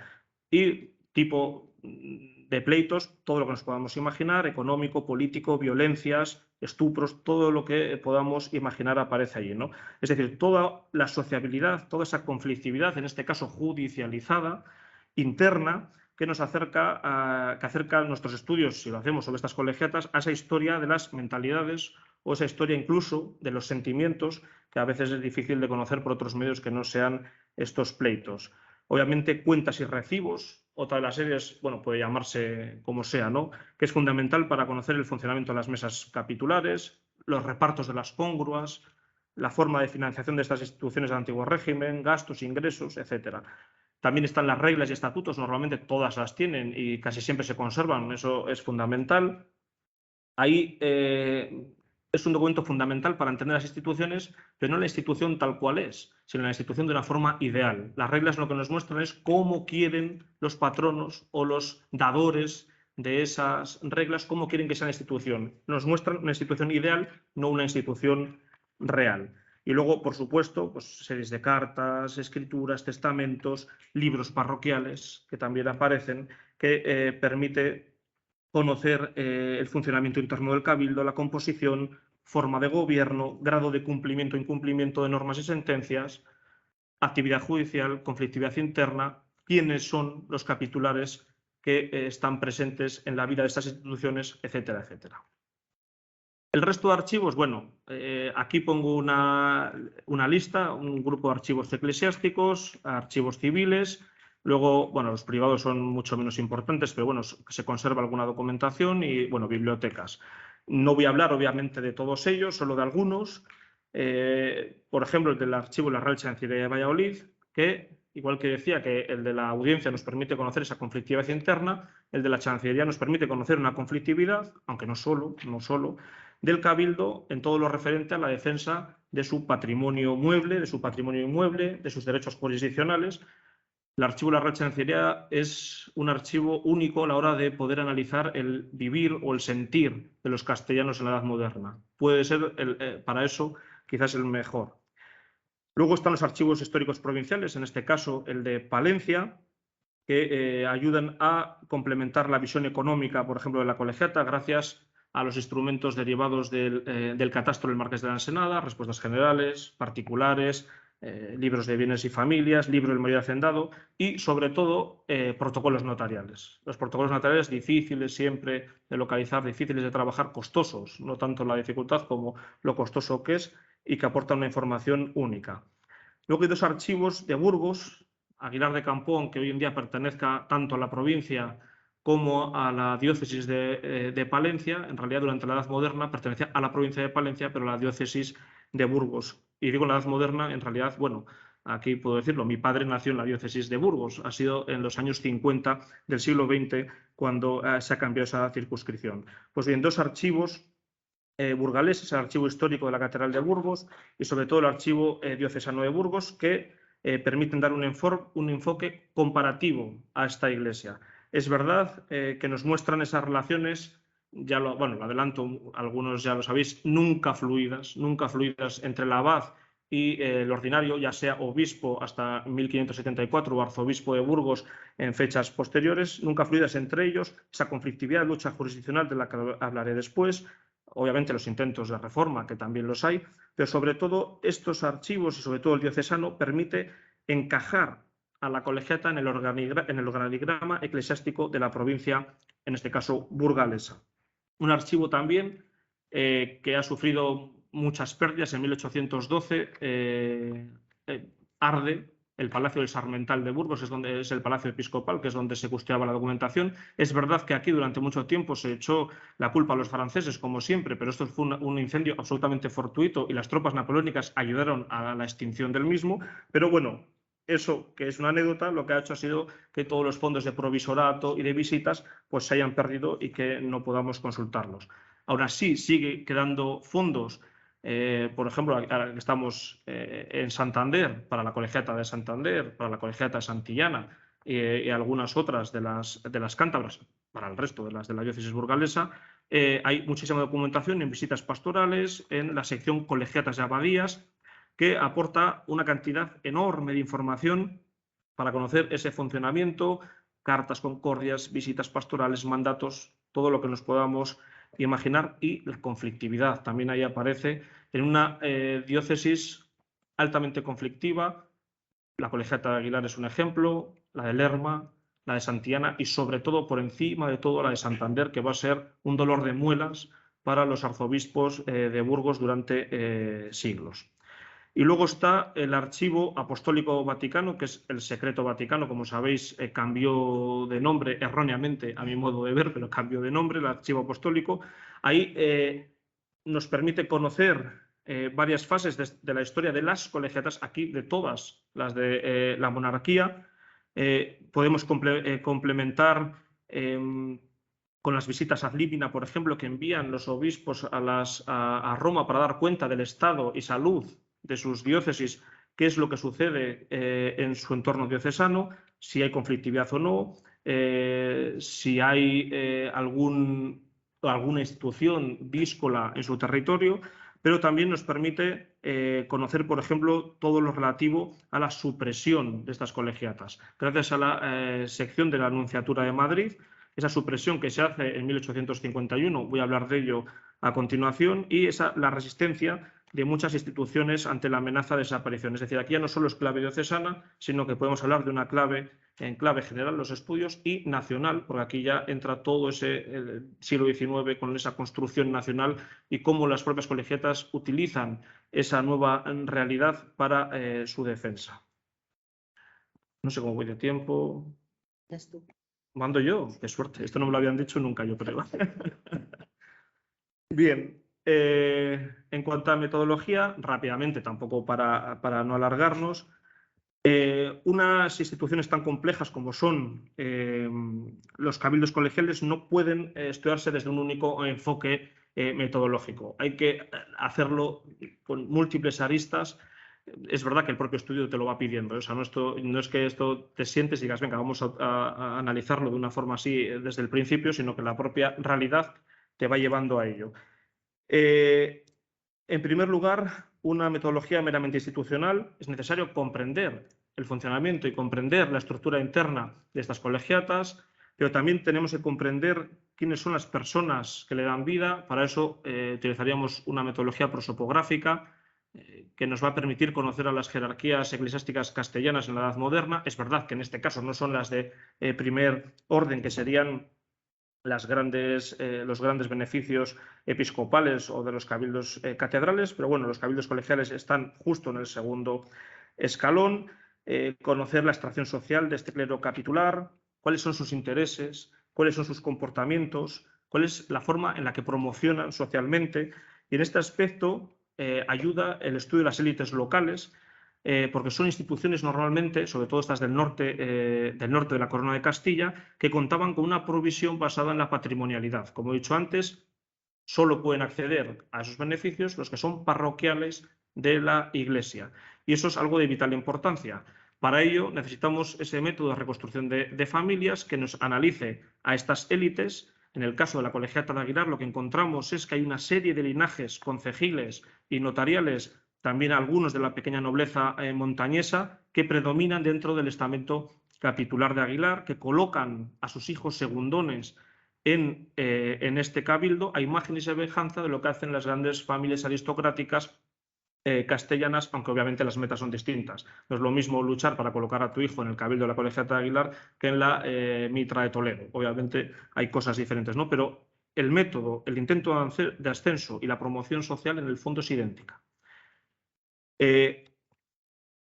Y tipo de pleitos, todo lo que nos podamos imaginar, económico, político, violencias, estupros, todo lo que podamos imaginar aparece allí, ¿no? Es decir, toda la sociabilidad, toda esa conflictividad, en este caso judicializada, interna, que nos acerca nuestros estudios, si lo hacemos sobre estas colegiatas, a esa historia de las mentalidades o esa historia incluso de los sentimientos que a veces es difícil de conocer por otros medios que no sean estos pleitos. Obviamente, cuentas y recibos, otra de las series, bueno, puede llamarse como sea, ¿no? Que es fundamental para conocer el funcionamiento de las mesas capitulares, los repartos de las congruas, la forma de financiación de estas instituciones del antiguo régimen, gastos, ingresos, etcétera. También están las reglas y estatutos, normalmente todas las tienen y casi siempre se conservan, eso es fundamental. Ahí es un documento fundamental para entender las instituciones, pero no la institución tal cual es, sino la institución de una forma ideal. Las reglas lo que nos muestran es cómo quieren los patronos o los dadores de esas reglas, cómo quieren que sea la institución. Nos muestran una institución ideal, no una institución real. Y luego, por supuesto, pues, series de cartas, escrituras, testamentos, libros parroquiales que también aparecen, que permite conocer el funcionamiento interno del cabildo, la composición, forma de gobierno, grado de cumplimiento e incumplimiento de normas y sentencias, actividad judicial, conflictividad interna, quiénes son los capitulares que están presentes en la vida de estas instituciones, etcétera, etcétera. El resto de archivos, bueno, aquí pongo una lista, un grupo de archivos eclesiásticos, archivos civiles. Luego, bueno, los privados son mucho menos importantes, pero bueno, se conserva alguna documentación y, bueno, bibliotecas. No voy a hablar, obviamente, de todos ellos, solo de algunos. Por ejemplo, el del archivo de la Real Chancillería de Valladolid, que, igual que decía que el de la audiencia nos permite conocer esa conflictividad interna, el de la Chancillería nos permite conocer una conflictividad, aunque no solo, del cabildo en todo lo referente a la defensa de su patrimonio mueble, de su patrimonio inmueble, de sus derechos jurisdiccionales. El archivo de la Real Chancillería es un archivo único a la hora de poder analizar el vivir o el sentir de los castellanos en la Edad Moderna. Puede ser para eso quizás el mejor. Luego están los archivos históricos provinciales, en este caso el de Palencia, que ayudan a complementar la visión económica, por ejemplo, de la colegiata, gracias a los instrumentos derivados del catastro del Marqués de la Ensenada, respuestas generales, particulares, libros de bienes y familias, libro del mayor hacendado y, sobre todo, protocolos notariales. Los protocolos notariales difíciles siempre de localizar, difíciles de trabajar, costosos, no tanto la dificultad como lo costoso que es y que aportan una información única. Luego hay dos archivos de Burgos, Aguilar de Campón, que hoy en día pertenezca tanto a la provincia como a la diócesis de Palencia. En realidad, durante la Edad Moderna pertenecía a la provincia de Palencia, pero a la diócesis de Burgos. Y digo la Edad Moderna, en realidad, bueno, aquí puedo decirlo, mi padre nació en la diócesis de Burgos. Ha sido en los años 50 del siglo XX cuando se ha cambiado esa circunscripción. Pues bien, dos archivos burgaleses, el archivo histórico de la Catedral de Burgos y sobre todo el archivo diocesano de Burgos, que permiten dar un enfoque comparativo a esta iglesia. Es verdad que nos muestran esas relaciones bueno, lo adelanto, algunos ya lo sabéis, nunca fluidas entre el abad y el ordinario, ya sea obispo hasta 1574 o arzobispo de Burgos en fechas posteriores, nunca fluidas entre ellos, esa conflictividad, lucha jurisdiccional de la que hablaré después, obviamente los intentos de reforma, que también los hay, pero sobre todo estos archivos y sobre todo el diocesano permite encajar a la colegiata en el organigrama eclesiástico de la provincia, en este caso burgalesa. Un archivo también que ha sufrido muchas pérdidas. En 1812 arde el Palacio del Sarmental de Burgos, es el Palacio Episcopal, que es donde se custodiaba la documentación. Es verdad que aquí durante mucho tiempo se echó la culpa a los franceses, como siempre, pero esto fue un incendio absolutamente fortuito y las tropas napoleónicas ayudaron a la extinción del mismo. Pero bueno, eso, que es una anécdota, lo que ha hecho ha sido que todos los fondos de provisorato y de visitas pues se hayan perdido y que no podamos consultarlos. Aún así, sigue quedando fondos. Por ejemplo, ahora que estamos en Santander, para la Colegiata de Santander, para la Colegiata de Santillana y algunas otras de las cántabras, para el resto de las de la diócesis burgalesa, hay muchísima documentación en visitas pastorales, en la sección Colegiatas y Abadías, que aporta una cantidad enorme de información para conocer ese funcionamiento, cartas concordias, visitas pastorales, mandatos, todo lo que nos podamos imaginar, y la conflictividad también ahí aparece en una diócesis altamente conflictiva. La Colegiata de Aguilar es un ejemplo, la de Lerma, la de Santillana y sobre todo, por encima de todo, la de Santander, que va a ser un dolor de muelas para los arzobispos de Burgos durante siglos. Y luego está el Archivo Apostólico Vaticano, que es el Secreto Vaticano. Como sabéis, cambió de nombre erróneamente, a mi modo de ver, pero cambió de nombre, el Archivo Apostólico. Ahí nos permite conocer varias fases de la historia de las colegiatas, aquí de todas las de la monarquía. Podemos complementar con las visitas ad limina, por ejemplo, que envían los obispos a Roma para dar cuenta del estado y salud de sus diócesis, qué es lo que sucede en su entorno diocesano, si hay conflictividad o no, si hay alguna institución díscola en su territorio, pero también nos permite conocer, por ejemplo, todo lo relativo a la supresión de estas colegiatas. Gracias a la sección de la Nunciatura de Madrid, esa supresión que se hace en 1851, voy a hablar de ello a continuación, y la resistencia de muchas instituciones ante la amenaza de desaparición. Es decir, aquí ya no solo es clave diocesana, sino que podemos hablar de una clave en clave general, los estudios, y nacional, porque aquí ya entra todo ese siglo XIX con esa construcción nacional y cómo las propias colegiatas utilizan esa nueva realidad para su defensa. No sé cómo voy de tiempo. ¿Mando yo? Qué suerte. Esto no me lo habían dicho nunca, yo creo. Bien. En cuanto a metodología, rápidamente, tampoco para no alargarnos, unas instituciones tan complejas como son los cabildos colegiales no pueden estudiarse desde un único enfoque metodológico. Hay que hacerlo con múltiples aristas. Es verdad que el propio estudio te lo va pidiendo. O sea, no es que esto te sientes y digas, venga, vamos a analizarlo de una forma así desde el principio, sino que la propia realidad te va llevando a ello. En primer lugar, una metodología meramente institucional. Es necesario comprender el funcionamiento y comprender la estructura interna de estas colegiatas, pero también tenemos que comprender quiénes son las personas que le dan vida. Para eso utilizaríamos una metodología prosopográfica que nos va a permitir conocer a las jerarquías eclesiásticas castellanas en la Edad Moderna. Es verdad que en este caso no son las de primer orden, que serían los grandes beneficios episcopales o de los cabildos catedrales, pero bueno, los cabildos colegiales están justo en el segundo escalón. Conocer la extracción social de este clero capitular, cuáles son sus intereses, cuáles son sus comportamientos, cuál es la forma en la que promocionan socialmente. Y en este aspecto ayuda el estudio de las élites locales, porque son instituciones normalmente, sobre todo estas del norte de la Corona de Castilla, que contaban con una provisión basada en la patrimonialidad. Como he dicho antes, solo pueden acceder a esos beneficios los que son parroquiales de la Iglesia. Y eso es algo de vital importancia. Para ello necesitamos ese método de reconstrucción de familias que nos analice a estas élites En el caso de la Colegiata de Aguilar, lo que encontramos es que hay una serie de linajes concejiles y notariales, también algunos de la pequeña nobleza montañesa, que predominan dentro del estamento capitular de Aguilar, que colocan a sus hijos segundones en este cabildo a imagen y semejanza de lo que hacen las grandes familias aristocráticas castellanas, aunque obviamente las metas son distintas. No es lo mismo luchar para colocar a tu hijo en el cabildo de la Colegiata de Aguilar que en la Mitra de Toledo. Obviamente hay cosas diferentes, ¿no? Pero el método, el intento de ascenso y la promoción social en el fondo es idéntica.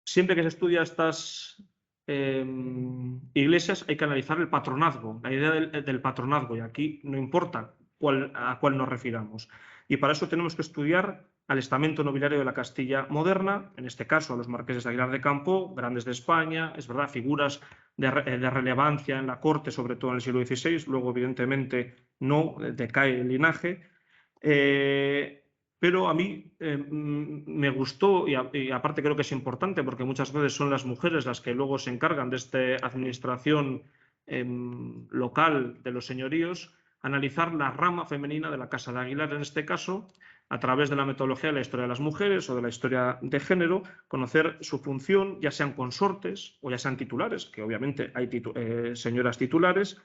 Siempre que se estudia estas iglesias hay que analizar el patronazgo, la idea del patronazgo, y aquí no importa a cuál nos refiramos. Y para eso tenemos que estudiar al estamento nobiliario de la Castilla moderna, en este caso a los marqueses de Aguilar de Campo, grandes de España, es verdad, figuras de relevancia en la corte, sobre todo en el siglo XVI, luego evidentemente no decae el linaje. Pero a mí me gustó, y aparte creo que es importante, porque muchas veces son las mujeres las que luego se encargan de esta administración local de los señoríos, analizar la rama femenina de la Casa de Aguilar, en este caso, a través de la metodología de la historia de las mujeres o de la historia de género, conocer su función, ya sean consortes o ya sean titulares, que obviamente hay señoras titulares.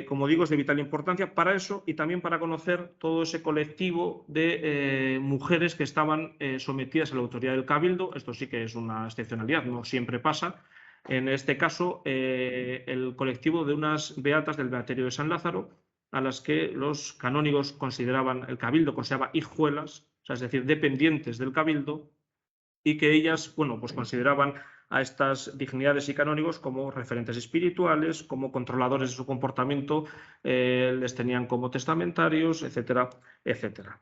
Como digo, es de vital importancia para eso y también para conocer todo ese colectivo de mujeres que estaban sometidas a la autoridad del cabildo. Esto sí que es una excepcionalidad, no siempre pasa. En este caso, el colectivo de unas beatas del Beaterio de San Lázaro, a las que los canónigos consideraban, el cabildo consideraba hijuelas, o sea, es decir, dependientes del cabildo, y que ellas, bueno, pues consideraban a estas dignidades y canónigos como referentes espirituales, como controladores de su comportamiento, les tenían como testamentarios, etcétera, etcétera.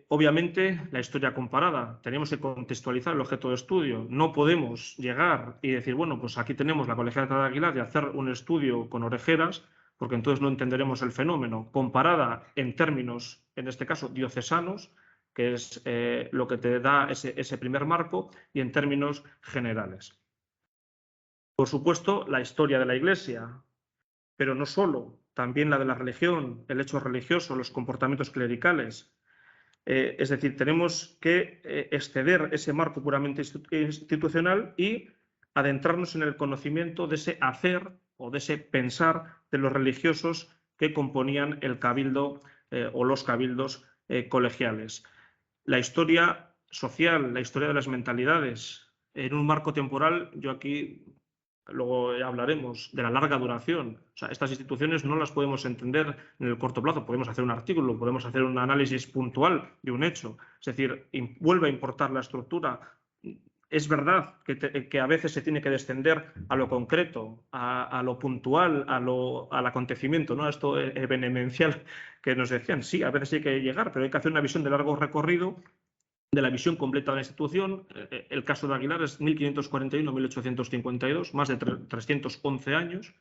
Obviamente, la historia comparada, tenemos que contextualizar el objeto de estudio. No podemos llegar y decir, bueno, pues aquí tenemos la Colegiata de Aguilar y hacer un estudio con orejeras, porque entonces no entenderemos el fenómeno. Comparada en términos, en este caso, diocesanos, que es lo que te da ese primer marco, y en términos generales. Por supuesto, la historia de la Iglesia, pero no solo, también la de la religión, el hecho religioso, los comportamientos clericales. Es decir, tenemos que exceder ese marco puramente institucional y adentrarnos en el conocimiento de ese hacer o de ese pensar de los religiosos que componían el cabildo o los cabildos colegiales. La historia social, la historia de las mentalidades, en un marco temporal, yo aquí luego hablaremos de la larga duración. O sea, estas instituciones no las podemos entender en el corto plazo. Podemos hacer un artículo, podemos hacer un análisis puntual de un hecho. Es decir, vuelve a importar la estructura. Es verdad que a veces se tiene que descender a lo concreto, a lo puntual, al acontecimiento, ¿no? A esto benemencial que nos decían. Sí, a veces hay que llegar, pero hay que hacer una visión de largo recorrido, de la visión completa de la institución. El caso de Aguilar es 1541-1852, más de 311 años,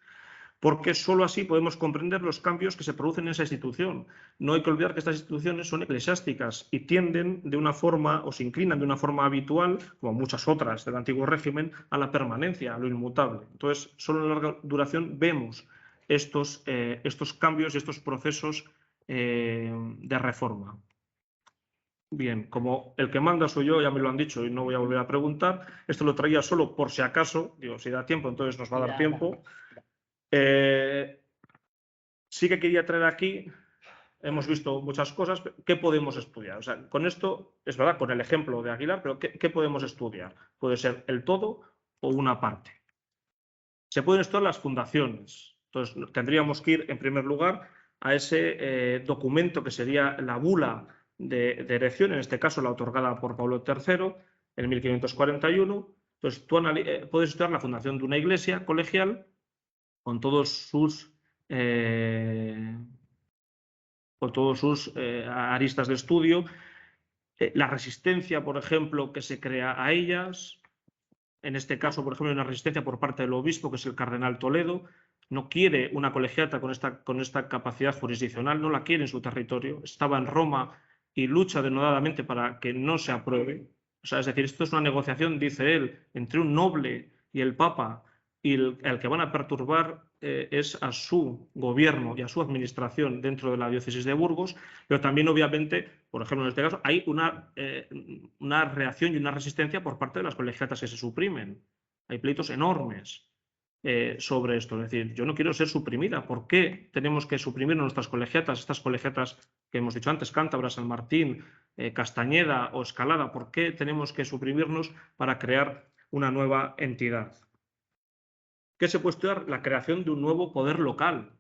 porque solo así podemos comprender los cambios que se producen en esa institución. No hay que olvidar que estas instituciones son eclesiásticas y tienden de una forma, o se inclinan de una forma habitual, como muchas otras del antiguo régimen, a la permanencia, a lo inmutable. Entonces, solo en larga duración vemos estos cambios y estos procesos de reforma. Bien, como el que manda soy yo, ya me lo han dicho y no voy a volver a preguntar. Esto lo traía solo por si acaso, digo, si da tiempo, entonces nos va a dar tiempo. Sí que quería traer aquí, hemos visto muchas cosas, ¿qué podemos estudiar? O sea, con esto, es verdad, con el ejemplo de Aguilar, pero ¿qué podemos estudiar? Puede ser el todo o una parte. Se pueden estudiar las fundaciones. Entonces, tendríamos que ir, en primer lugar, a ese documento que sería la bula de erección, en este caso la otorgada por Pablo III en 1541. Entonces, tú puedes estudiar la fundación de una iglesia colegial con todos sus aristas de estudio, la resistencia, por ejemplo, que se crea a ellas. En este caso, por ejemplo, hay una resistencia por parte del obispo, que es el cardenal Toledo. No quiere una colegiata con esta capacidad jurisdiccional, no la quiere en su territorio. Estaba en Roma y lucha denodadamente para que no se apruebe. O sea, es decir, esto es una negociación, dice él, entre un noble y el Papa, y el que van a perturbar es a su gobierno y a su administración dentro de la diócesis de Burgos, pero también, obviamente, por ejemplo, en este caso, hay una reacción y una resistencia por parte de las colegiatas que se suprimen. Hay pleitos enormes sobre esto. Es decir, yo no quiero ser suprimida. ¿Por qué tenemos que suprimir nuestras colegiatas, estas colegiatas que hemos dicho antes, Cántabra, San Martín, Castañeda o Escalada? ¿Por qué tenemos que suprimirnos para crear una nueva entidad? ¿Qué se puede estudiar? La creación de un nuevo poder local.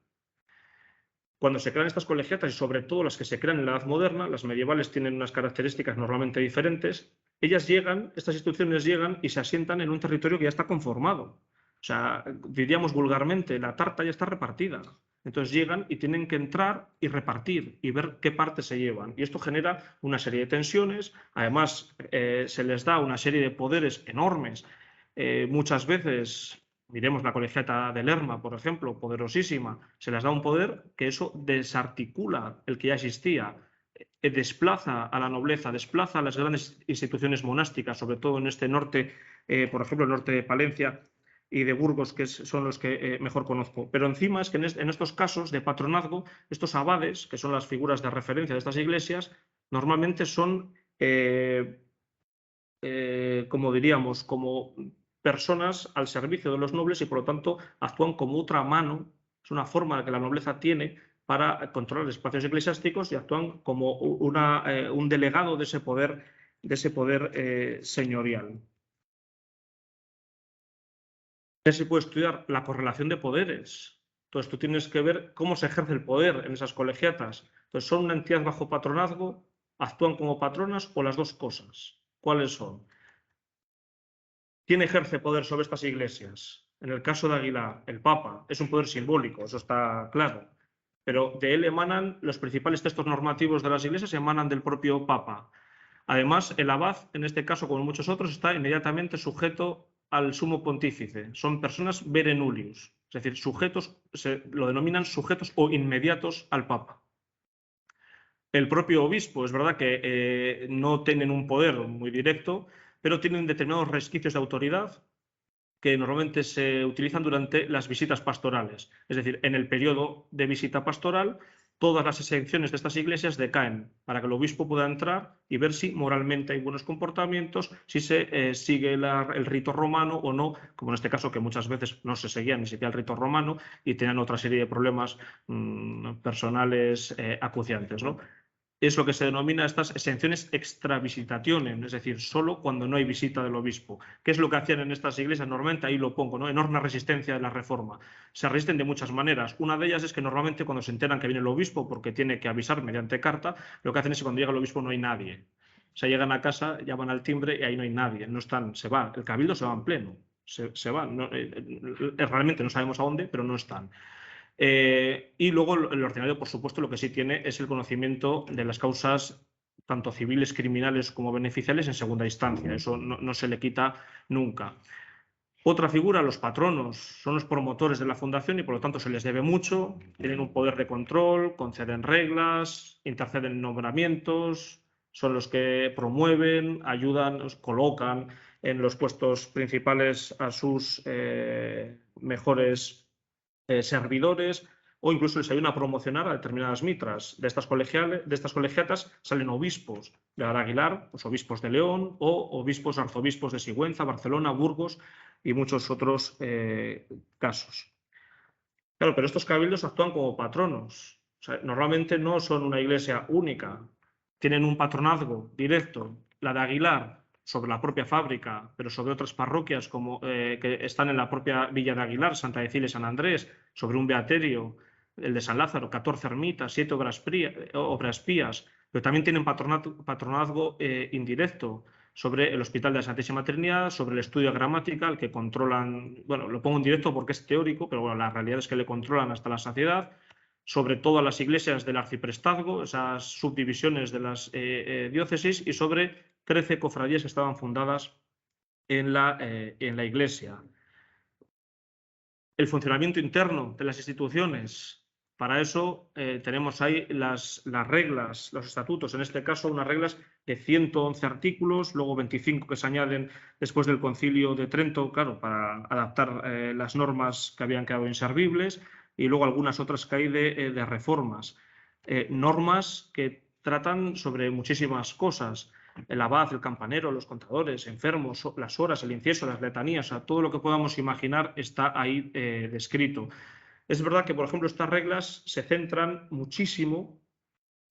Cuando se crean estas colegiatas, y sobre todo las que se crean en la Edad Moderna, las medievales tienen unas características normalmente diferentes, estas instituciones llegan y se asientan en un territorio que ya está conformado. O sea, diríamos vulgarmente, la tarta ya está repartida. Entonces llegan y tienen que entrar y repartir y ver qué parte se llevan. Y esto genera una serie de tensiones. Además, se les da una serie de poderes enormes. Muchas veces, miremos la colegiata de Lerma, por ejemplo, poderosísima, se les da un poder que eso desarticula el que ya existía, desplaza a la nobleza, desplaza a las grandes instituciones monásticas, sobre todo en este norte, por ejemplo, el norte de Palencia y de Burgos, que son los que mejor conozco. Pero encima es que en estos casos de patronazgo, estos abades, que son las figuras de referencia de estas iglesias, normalmente son, como diríamos, como personas al servicio de los nobles y por lo tanto actúan como otra mano, es una forma que la nobleza tiene para controlar espacios eclesiásticos y actúan como un delegado de ese poder señorial. ¿Qué se puede estudiar? La correlación de poderes. Entonces tú tienes que ver cómo se ejerce el poder en esas colegiatas. Entonces, ¿son una entidad bajo patronazgo? ¿Actúan como patronas o las dos cosas? ¿Cuáles son? ¿Quién ejerce poder sobre estas iglesias? En el caso de Aguilar, el Papa. Es un poder simbólico, eso está claro. Pero de él emanan los principales textos normativos de las iglesias, emanan del propio Papa. Además, el abad, en este caso, como muchos otros, está inmediatamente sujeto al sumo pontífice. Son personas verenulius, es decir, sujetos, lo denominan sujetos o inmediatos al Papa. El propio obispo, es verdad que no tienen un poder muy directo, pero tienen determinados resquicios de autoridad que normalmente se utilizan durante las visitas pastorales. Es decir, en el periodo de visita pastoral, todas las exenciones de estas iglesias decaen para que el obispo pueda entrar y ver si moralmente hay buenos comportamientos, si se sigue el rito romano o no, como en este caso que muchas veces no se seguía ni siquiera el rito romano y tenían otra serie de problemas personales acuciantes, ¿no? Es lo que se denomina estas exenciones extravisitationem, es decir, solo cuando no hay visita del obispo. ¿Qué es lo que hacían en estas iglesias? Normalmente, ahí lo pongo, ¿no? Enorme resistencia de la reforma. Se resisten de muchas maneras. Una de ellas es que normalmente cuando se enteran que viene el obispo, porque tiene que avisar mediante carta, lo que hacen es que cuando llega el obispo no hay nadie. O sea, llegan a casa, llaman al timbre y ahí no hay nadie, no están, se va. El cabildo se va en pleno, se va. No, realmente no sabemos a dónde, pero no están. Y luego el ordinario, por supuesto, lo que sí tiene es el conocimiento de las causas tanto civiles, criminales como beneficiales en segunda instancia. Eso no se le quita nunca. Otra figura, los patronos, son los promotores de la fundación y por lo tanto se les debe mucho, tienen un poder de control, conceden reglas, interceden en nombramientos, son los que promueven, ayudan, colocan en los puestos principales a sus mejores servidores, o incluso les ayudan a promocionar a determinadas mitras. De estas colegiatas salen obispos de Aguilar, los obispos de León, o obispos, arzobispos de Sigüenza, Barcelona, Burgos y muchos otros casos. Claro, pero estos cabildos actúan como patronos. O sea, normalmente no son una iglesia única. Tienen un patronazgo directo. La de Aguilar sobre la propia fábrica, pero sobre otras parroquias como, que están en la propia villa de Aguilar, Santa Cecilia y San Andrés, sobre un beaterio, el de San Lázaro, 14 ermitas, 7 obras pías, pero también tienen patronazgo indirecto sobre el Hospital de la Santísima Trinidad, sobre el estudio gramatical que controlan, bueno, lo pongo en directo porque es teórico, pero bueno, la realidad es que le controlan hasta la saciedad, sobre todas las iglesias del arciprestazgo, esas subdivisiones de las diócesis, y sobre 13 cofradías que estaban fundadas en la iglesia. El funcionamiento interno de las instituciones Para eso tenemos ahí las reglas, los estatutos, en este caso unas reglas de 111 artículos, luego 25 que se añaden después del Concilio de Trento, claro, para adaptar las normas que habían quedado inservibles, y luego algunas otras que hay de reformas. Normas que tratan sobre muchísimas cosas: el abad, el campanero, los contadores, enfermos, las horas, el incienso, las letanías, o sea, todo lo que podamos imaginar está ahí descrito. Es verdad que, por ejemplo, estas reglas se centran muchísimo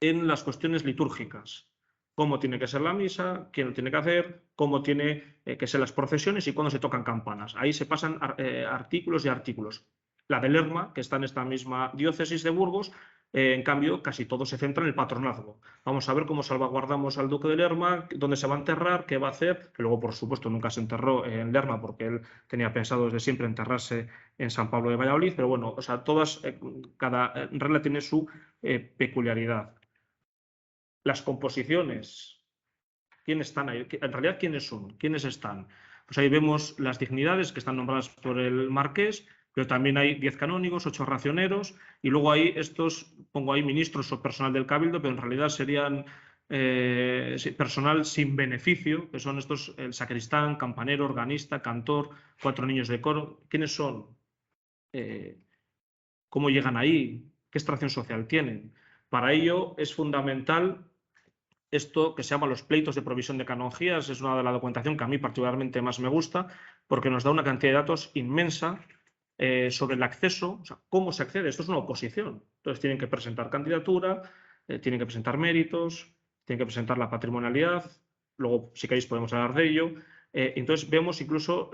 en las cuestiones litúrgicas: cómo tiene que ser la misa, quién lo tiene que hacer, cómo tiene que ser las procesiones y cuándo se tocan campanas. Ahí se pasan artículos y artículos. La de Lerma, que está en esta misma diócesis de Burgos, en cambio, casi todo se centra en el patronazgo. Vamos a ver cómo salvaguardamos al duque de Lerma, dónde se va a enterrar, qué va a hacer, que luego, por supuesto, nunca se enterró en Lerma porque él tenía pensado desde siempre enterrarse en San Pablo de Valladolid, pero bueno, o sea, cada regla tiene su peculiaridad. Las composiciones, ¿quiénes están ahí? En realidad, ¿quiénes son? ¿Quiénes están? Pues ahí vemos las dignidades que están nombradas por el marqués, pero también hay 10 canónigos, 8 racioneros, y luego hay pongo ahí ministros o personal del cabildo, pero en realidad serían personal sin beneficio, que son estos: el sacristán, campanero, organista, cantor, 4 niños de coro. ¿Quiénes son? ¿Cómo llegan ahí? ¿Qué extracción social tienen? Para ello es fundamental esto que se llama los pleitos de provisión de canonjías. Es una de la documentación que a mí particularmente más me gusta, porque nos da una cantidad de datos inmensa sobre el acceso, o sea, cómo se accede. Esto es una oposición. Entonces tienen que presentar candidatura, tienen que presentar méritos, tienen que presentar la patrimonialidad. Luego, si queréis, podemos hablar de ello. Entonces vemos incluso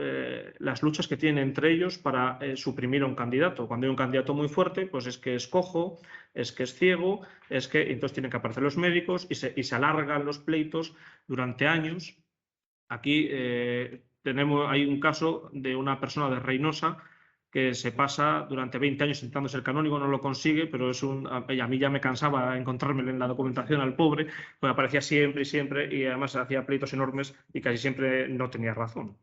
las luchas que tienen entre ellos para suprimir a un candidato. Cuando hay un candidato muy fuerte, pues es que es cojo, es que es ciego, entonces tienen que aparecer los médicos y se alargan los pleitos durante años. Aquí hay un caso de una persona de Reynosa que se pasa durante 20 años intentando ser canónigo, no lo consigue, pero a mí ya me cansaba encontrármelo en la documentación al pobre, pues aparecía siempre y siempre, y además hacía pleitos enormes y casi siempre no tenía razón.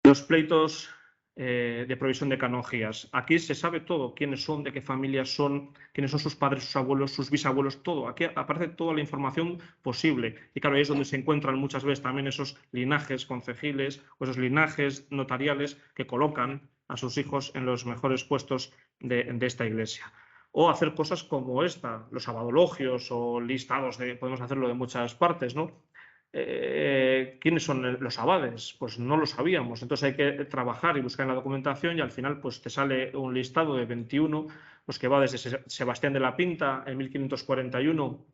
Los pleitos de provisión de canonjías. Aquí se sabe todo: quiénes son, de qué familias son, quiénes son sus padres, sus abuelos, sus bisabuelos, todo. Aquí aparece toda la información posible. Y claro, ahí es donde se encuentran muchas veces también esos linajes concejiles o esos linajes notariales que colocan a sus hijos en los mejores puestos de esta iglesia. O hacer cosas como esta, los abadologios o listados podemos hacerlo de muchas partes, ¿no? ¿Quiénes son los abades? Pues no lo sabíamos. Entonces hay que trabajar y buscar en la documentación, y al final pues te sale un listado de 21, pues que va desde Sebastián de la Pinta en 1541,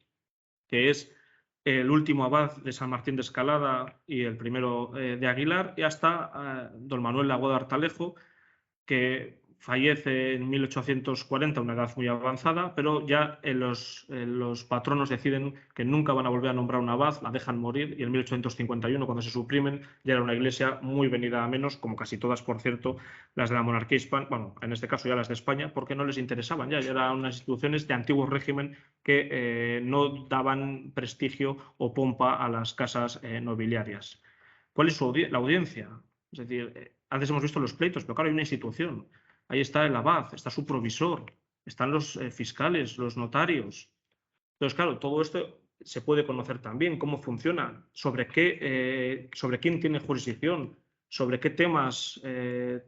que es el último abad de San Martín de Escalada y el primero de Aguilar, y hasta don Manuel Lago de Artalejo, que fallece en 1840, una edad muy avanzada, pero ya los patronos deciden que nunca van a volver a nombrar un abad, la dejan morir, y en 1851, cuando se suprimen, ya era una iglesia muy venida a menos, como casi todas, por cierto, las de la monarquía hispana, bueno, en este caso ya las de España, porque no les interesaban, ya eran unas instituciones de antiguo régimen que no daban prestigio o pompa a las casas nobiliarias. ¿Cuál es la audiencia? Es decir, antes hemos visto los pleitos, pero claro, hay una institución. Ahí está el abad, está su provisor, están los fiscales, los notarios. Entonces, claro, todo esto se puede conocer también: cómo funciona, sobre quién tiene jurisdicción, sobre qué temas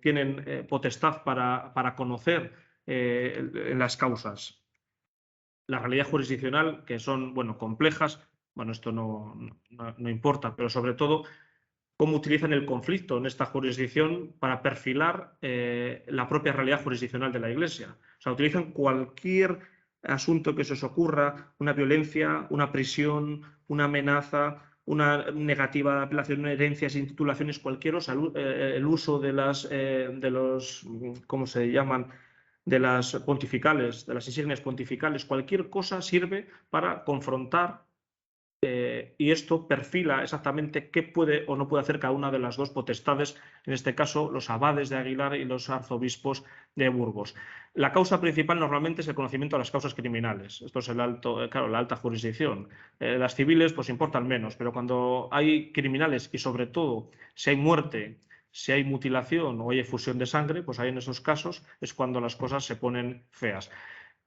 tienen potestad para conocer las causas. La realidad jurisdiccional, que son, bueno, complejas, bueno, esto no importa, pero sobre todo cómo utilizan el conflicto en esta jurisdicción para perfilar la propia realidad jurisdiccional de la Iglesia. O sea, utilizan cualquier asunto que se os ocurra: una violencia, una prisión, una amenaza, una negativa de apelación, una herencias, intitulaciones, cualquier cosa, el uso de los, ¿cómo se llaman?, de las pontificales, de las insignias pontificales. Cualquier cosa sirve para confrontar, y esto perfila exactamente qué puede o no puede hacer cada una de las dos potestades, en este caso los abades de Aguilar y los arzobispos de Burgos. La causa principal normalmente es el conocimiento de las causas criminales. Esto es la alta jurisdicción. Las civiles pues importan menos, pero cuando hay criminales, y sobre todo si hay muerte, Si hay mutilación o hay efusión de sangre, pues ahí en esos casos es cuando las cosas se ponen feas.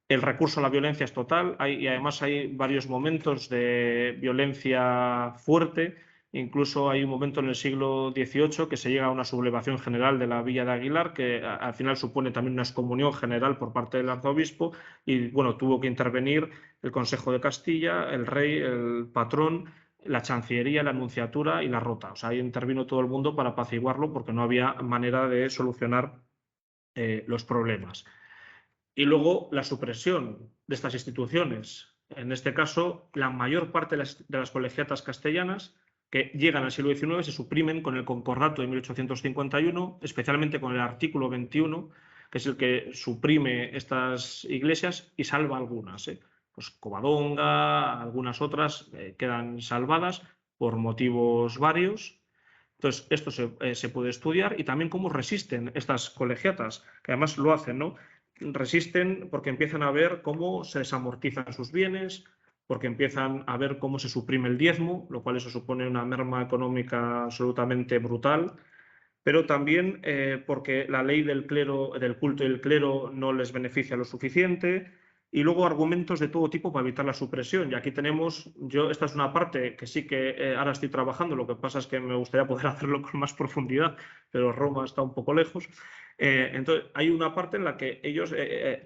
El recurso a la violencia es total y además hay varios momentos de violencia fuerte. Incluso hay un momento en el siglo XVIII que se llega a una sublevación general de la villa de Aguilar, que al final supone también una excomunión general por parte del arzobispo y bueno, tuvo que intervenir el Consejo de Castilla, el rey, el patrón, la Chancillería, la Nunciatura y la Rota. O sea, ahí intervino todo el mundo para apaciguarlo porque no había manera de solucionar los problemas. Y luego la supresión de estas instituciones. En este caso, la mayor parte de las colegiatas castellanas que llegan al siglo XIX se suprimen con el Concordato de 1851, especialmente con el artículo 21, que es el que suprime estas iglesias y salva algunas. Pues Covadonga, algunas otras quedan salvadas por motivos varios. Entonces, esto se puede estudiar y también cómo resisten estas colegiatas, que además lo hacen, ¿no? Resisten porque empiezan a ver cómo se desamortizan sus bienes, porque empiezan a ver cómo se suprime el diezmo, lo cual eso supone una merma económica absolutamente brutal, pero también porque la ley del clero, del culto y el clero no les beneficia lo suficiente, y luego argumentos de todo tipo para evitar la supresión. Y aquí tenemos, esta es una parte que sí que ahora estoy trabajando, lo que pasa es que me gustaría poder hacerlo con más profundidad, pero Roma está un poco lejos. Entonces, hay una parte en la que ellos,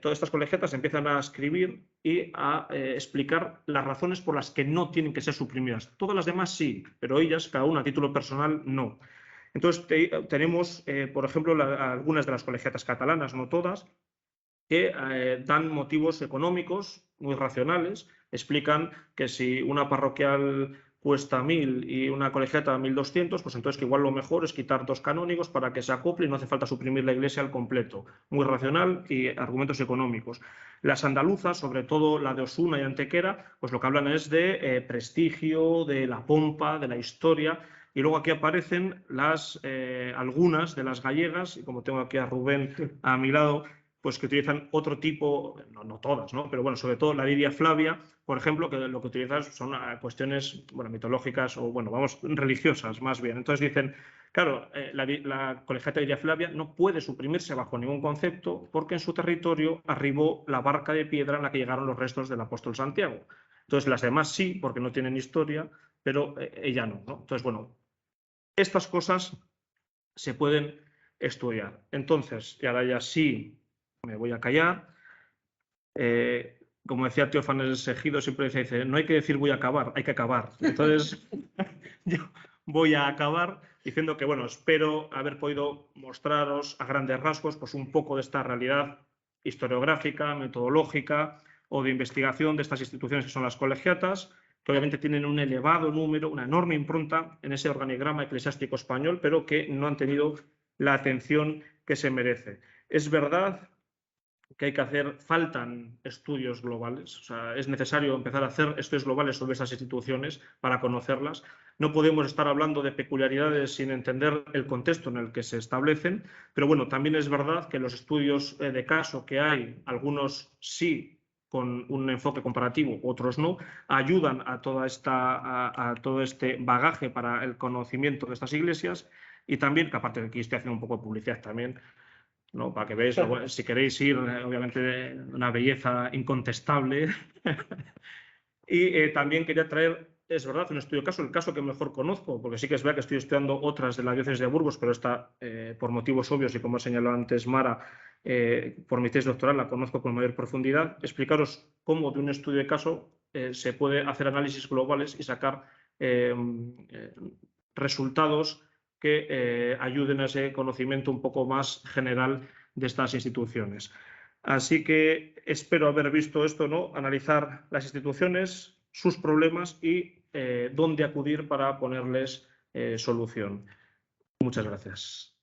todas estas colegiatas, empiezan a escribir y a explicar las razones por las que no tienen que ser suprimidas. Todas las demás sí, pero ellas, cada una a título personal, no. Entonces, tenemos, por ejemplo, algunas de las colegiatas catalanas, no todas, que dan motivos económicos muy racionales. Explican que si una parroquial cuesta 1.000 y una colegiata 1.200, pues entonces que igual lo mejor es quitar 2 canónigos para que se acople y no hace falta suprimir la iglesia al completo. Muy racional y argumentos económicos. Las andaluzas, sobre todo la de Osuna y Antequera, pues lo que hablan es de prestigio, de la pompa, de la historia. Y luego aquí aparecen algunas de las gallegas, y como tengo aquí a Rubén a mi lado, pues que utilizan otro tipo, no todas, ¿no? Pero bueno, sobre todo la Lidia Flavia, por ejemplo, que lo que utilizan son cuestiones, bueno, mitológicas o, bueno, vamos, religiosas más bien. Entonces dicen, claro, la colegiata Lidia Flavia no puede suprimirse bajo ningún concepto porque en su territorio arribó la barca de piedra en la que llegaron los restos del apóstol Santiago. Entonces las demás sí, porque no tienen historia, pero ella no, ¿no? Entonces, bueno, estas cosas se pueden estudiar. Entonces, y ahora ya sí me voy a callar. Como decía Teófanes Egido, siempre dice, no hay que decir voy a acabar, hay que acabar. Entonces, yo voy a acabar diciendo que, bueno, espero haber podido mostraros a grandes rasgos pues, un poco de esta realidad historiográfica, metodológica o de investigación de estas instituciones que son las colegiatas, que obviamente tienen un elevado número, una enorme impronta en ese organigrama eclesiástico español, pero que no han tenido la atención que se merece. Es verdad que hay que hacer, faltan estudios globales, o sea, es necesario empezar a hacer estudios globales sobre esas instituciones para conocerlas. No podemos estar hablando de peculiaridades sin entender el contexto en el que se establecen, pero bueno, también es verdad que los estudios de caso que hay, algunos sí con un enfoque comparativo, otros no, ayudan a todo este bagaje para el conocimiento de estas iglesias y también, que aparte de que estoy haciendo un poco de publicidad también, ¿no? Para que veáis, si queréis ir, obviamente, una belleza incontestable. Y también quería traer, es verdad, un estudio de caso, el caso que mejor conozco, porque sí que es verdad que estoy estudiando otras de la diócesis de Burgos, pero esta, por motivos obvios y como ha señalado antes Mara, por mi tesis doctoral la conozco con mayor profundidad. Explicaros cómo de un estudio de caso se puede hacer análisis globales y sacar resultados que ayuden a ese conocimiento un poco más general de estas instituciones. Así que espero haber visto esto, ¿no? Analizar las instituciones, sus problemas y dónde acudir para ponerles solución. Muchas gracias.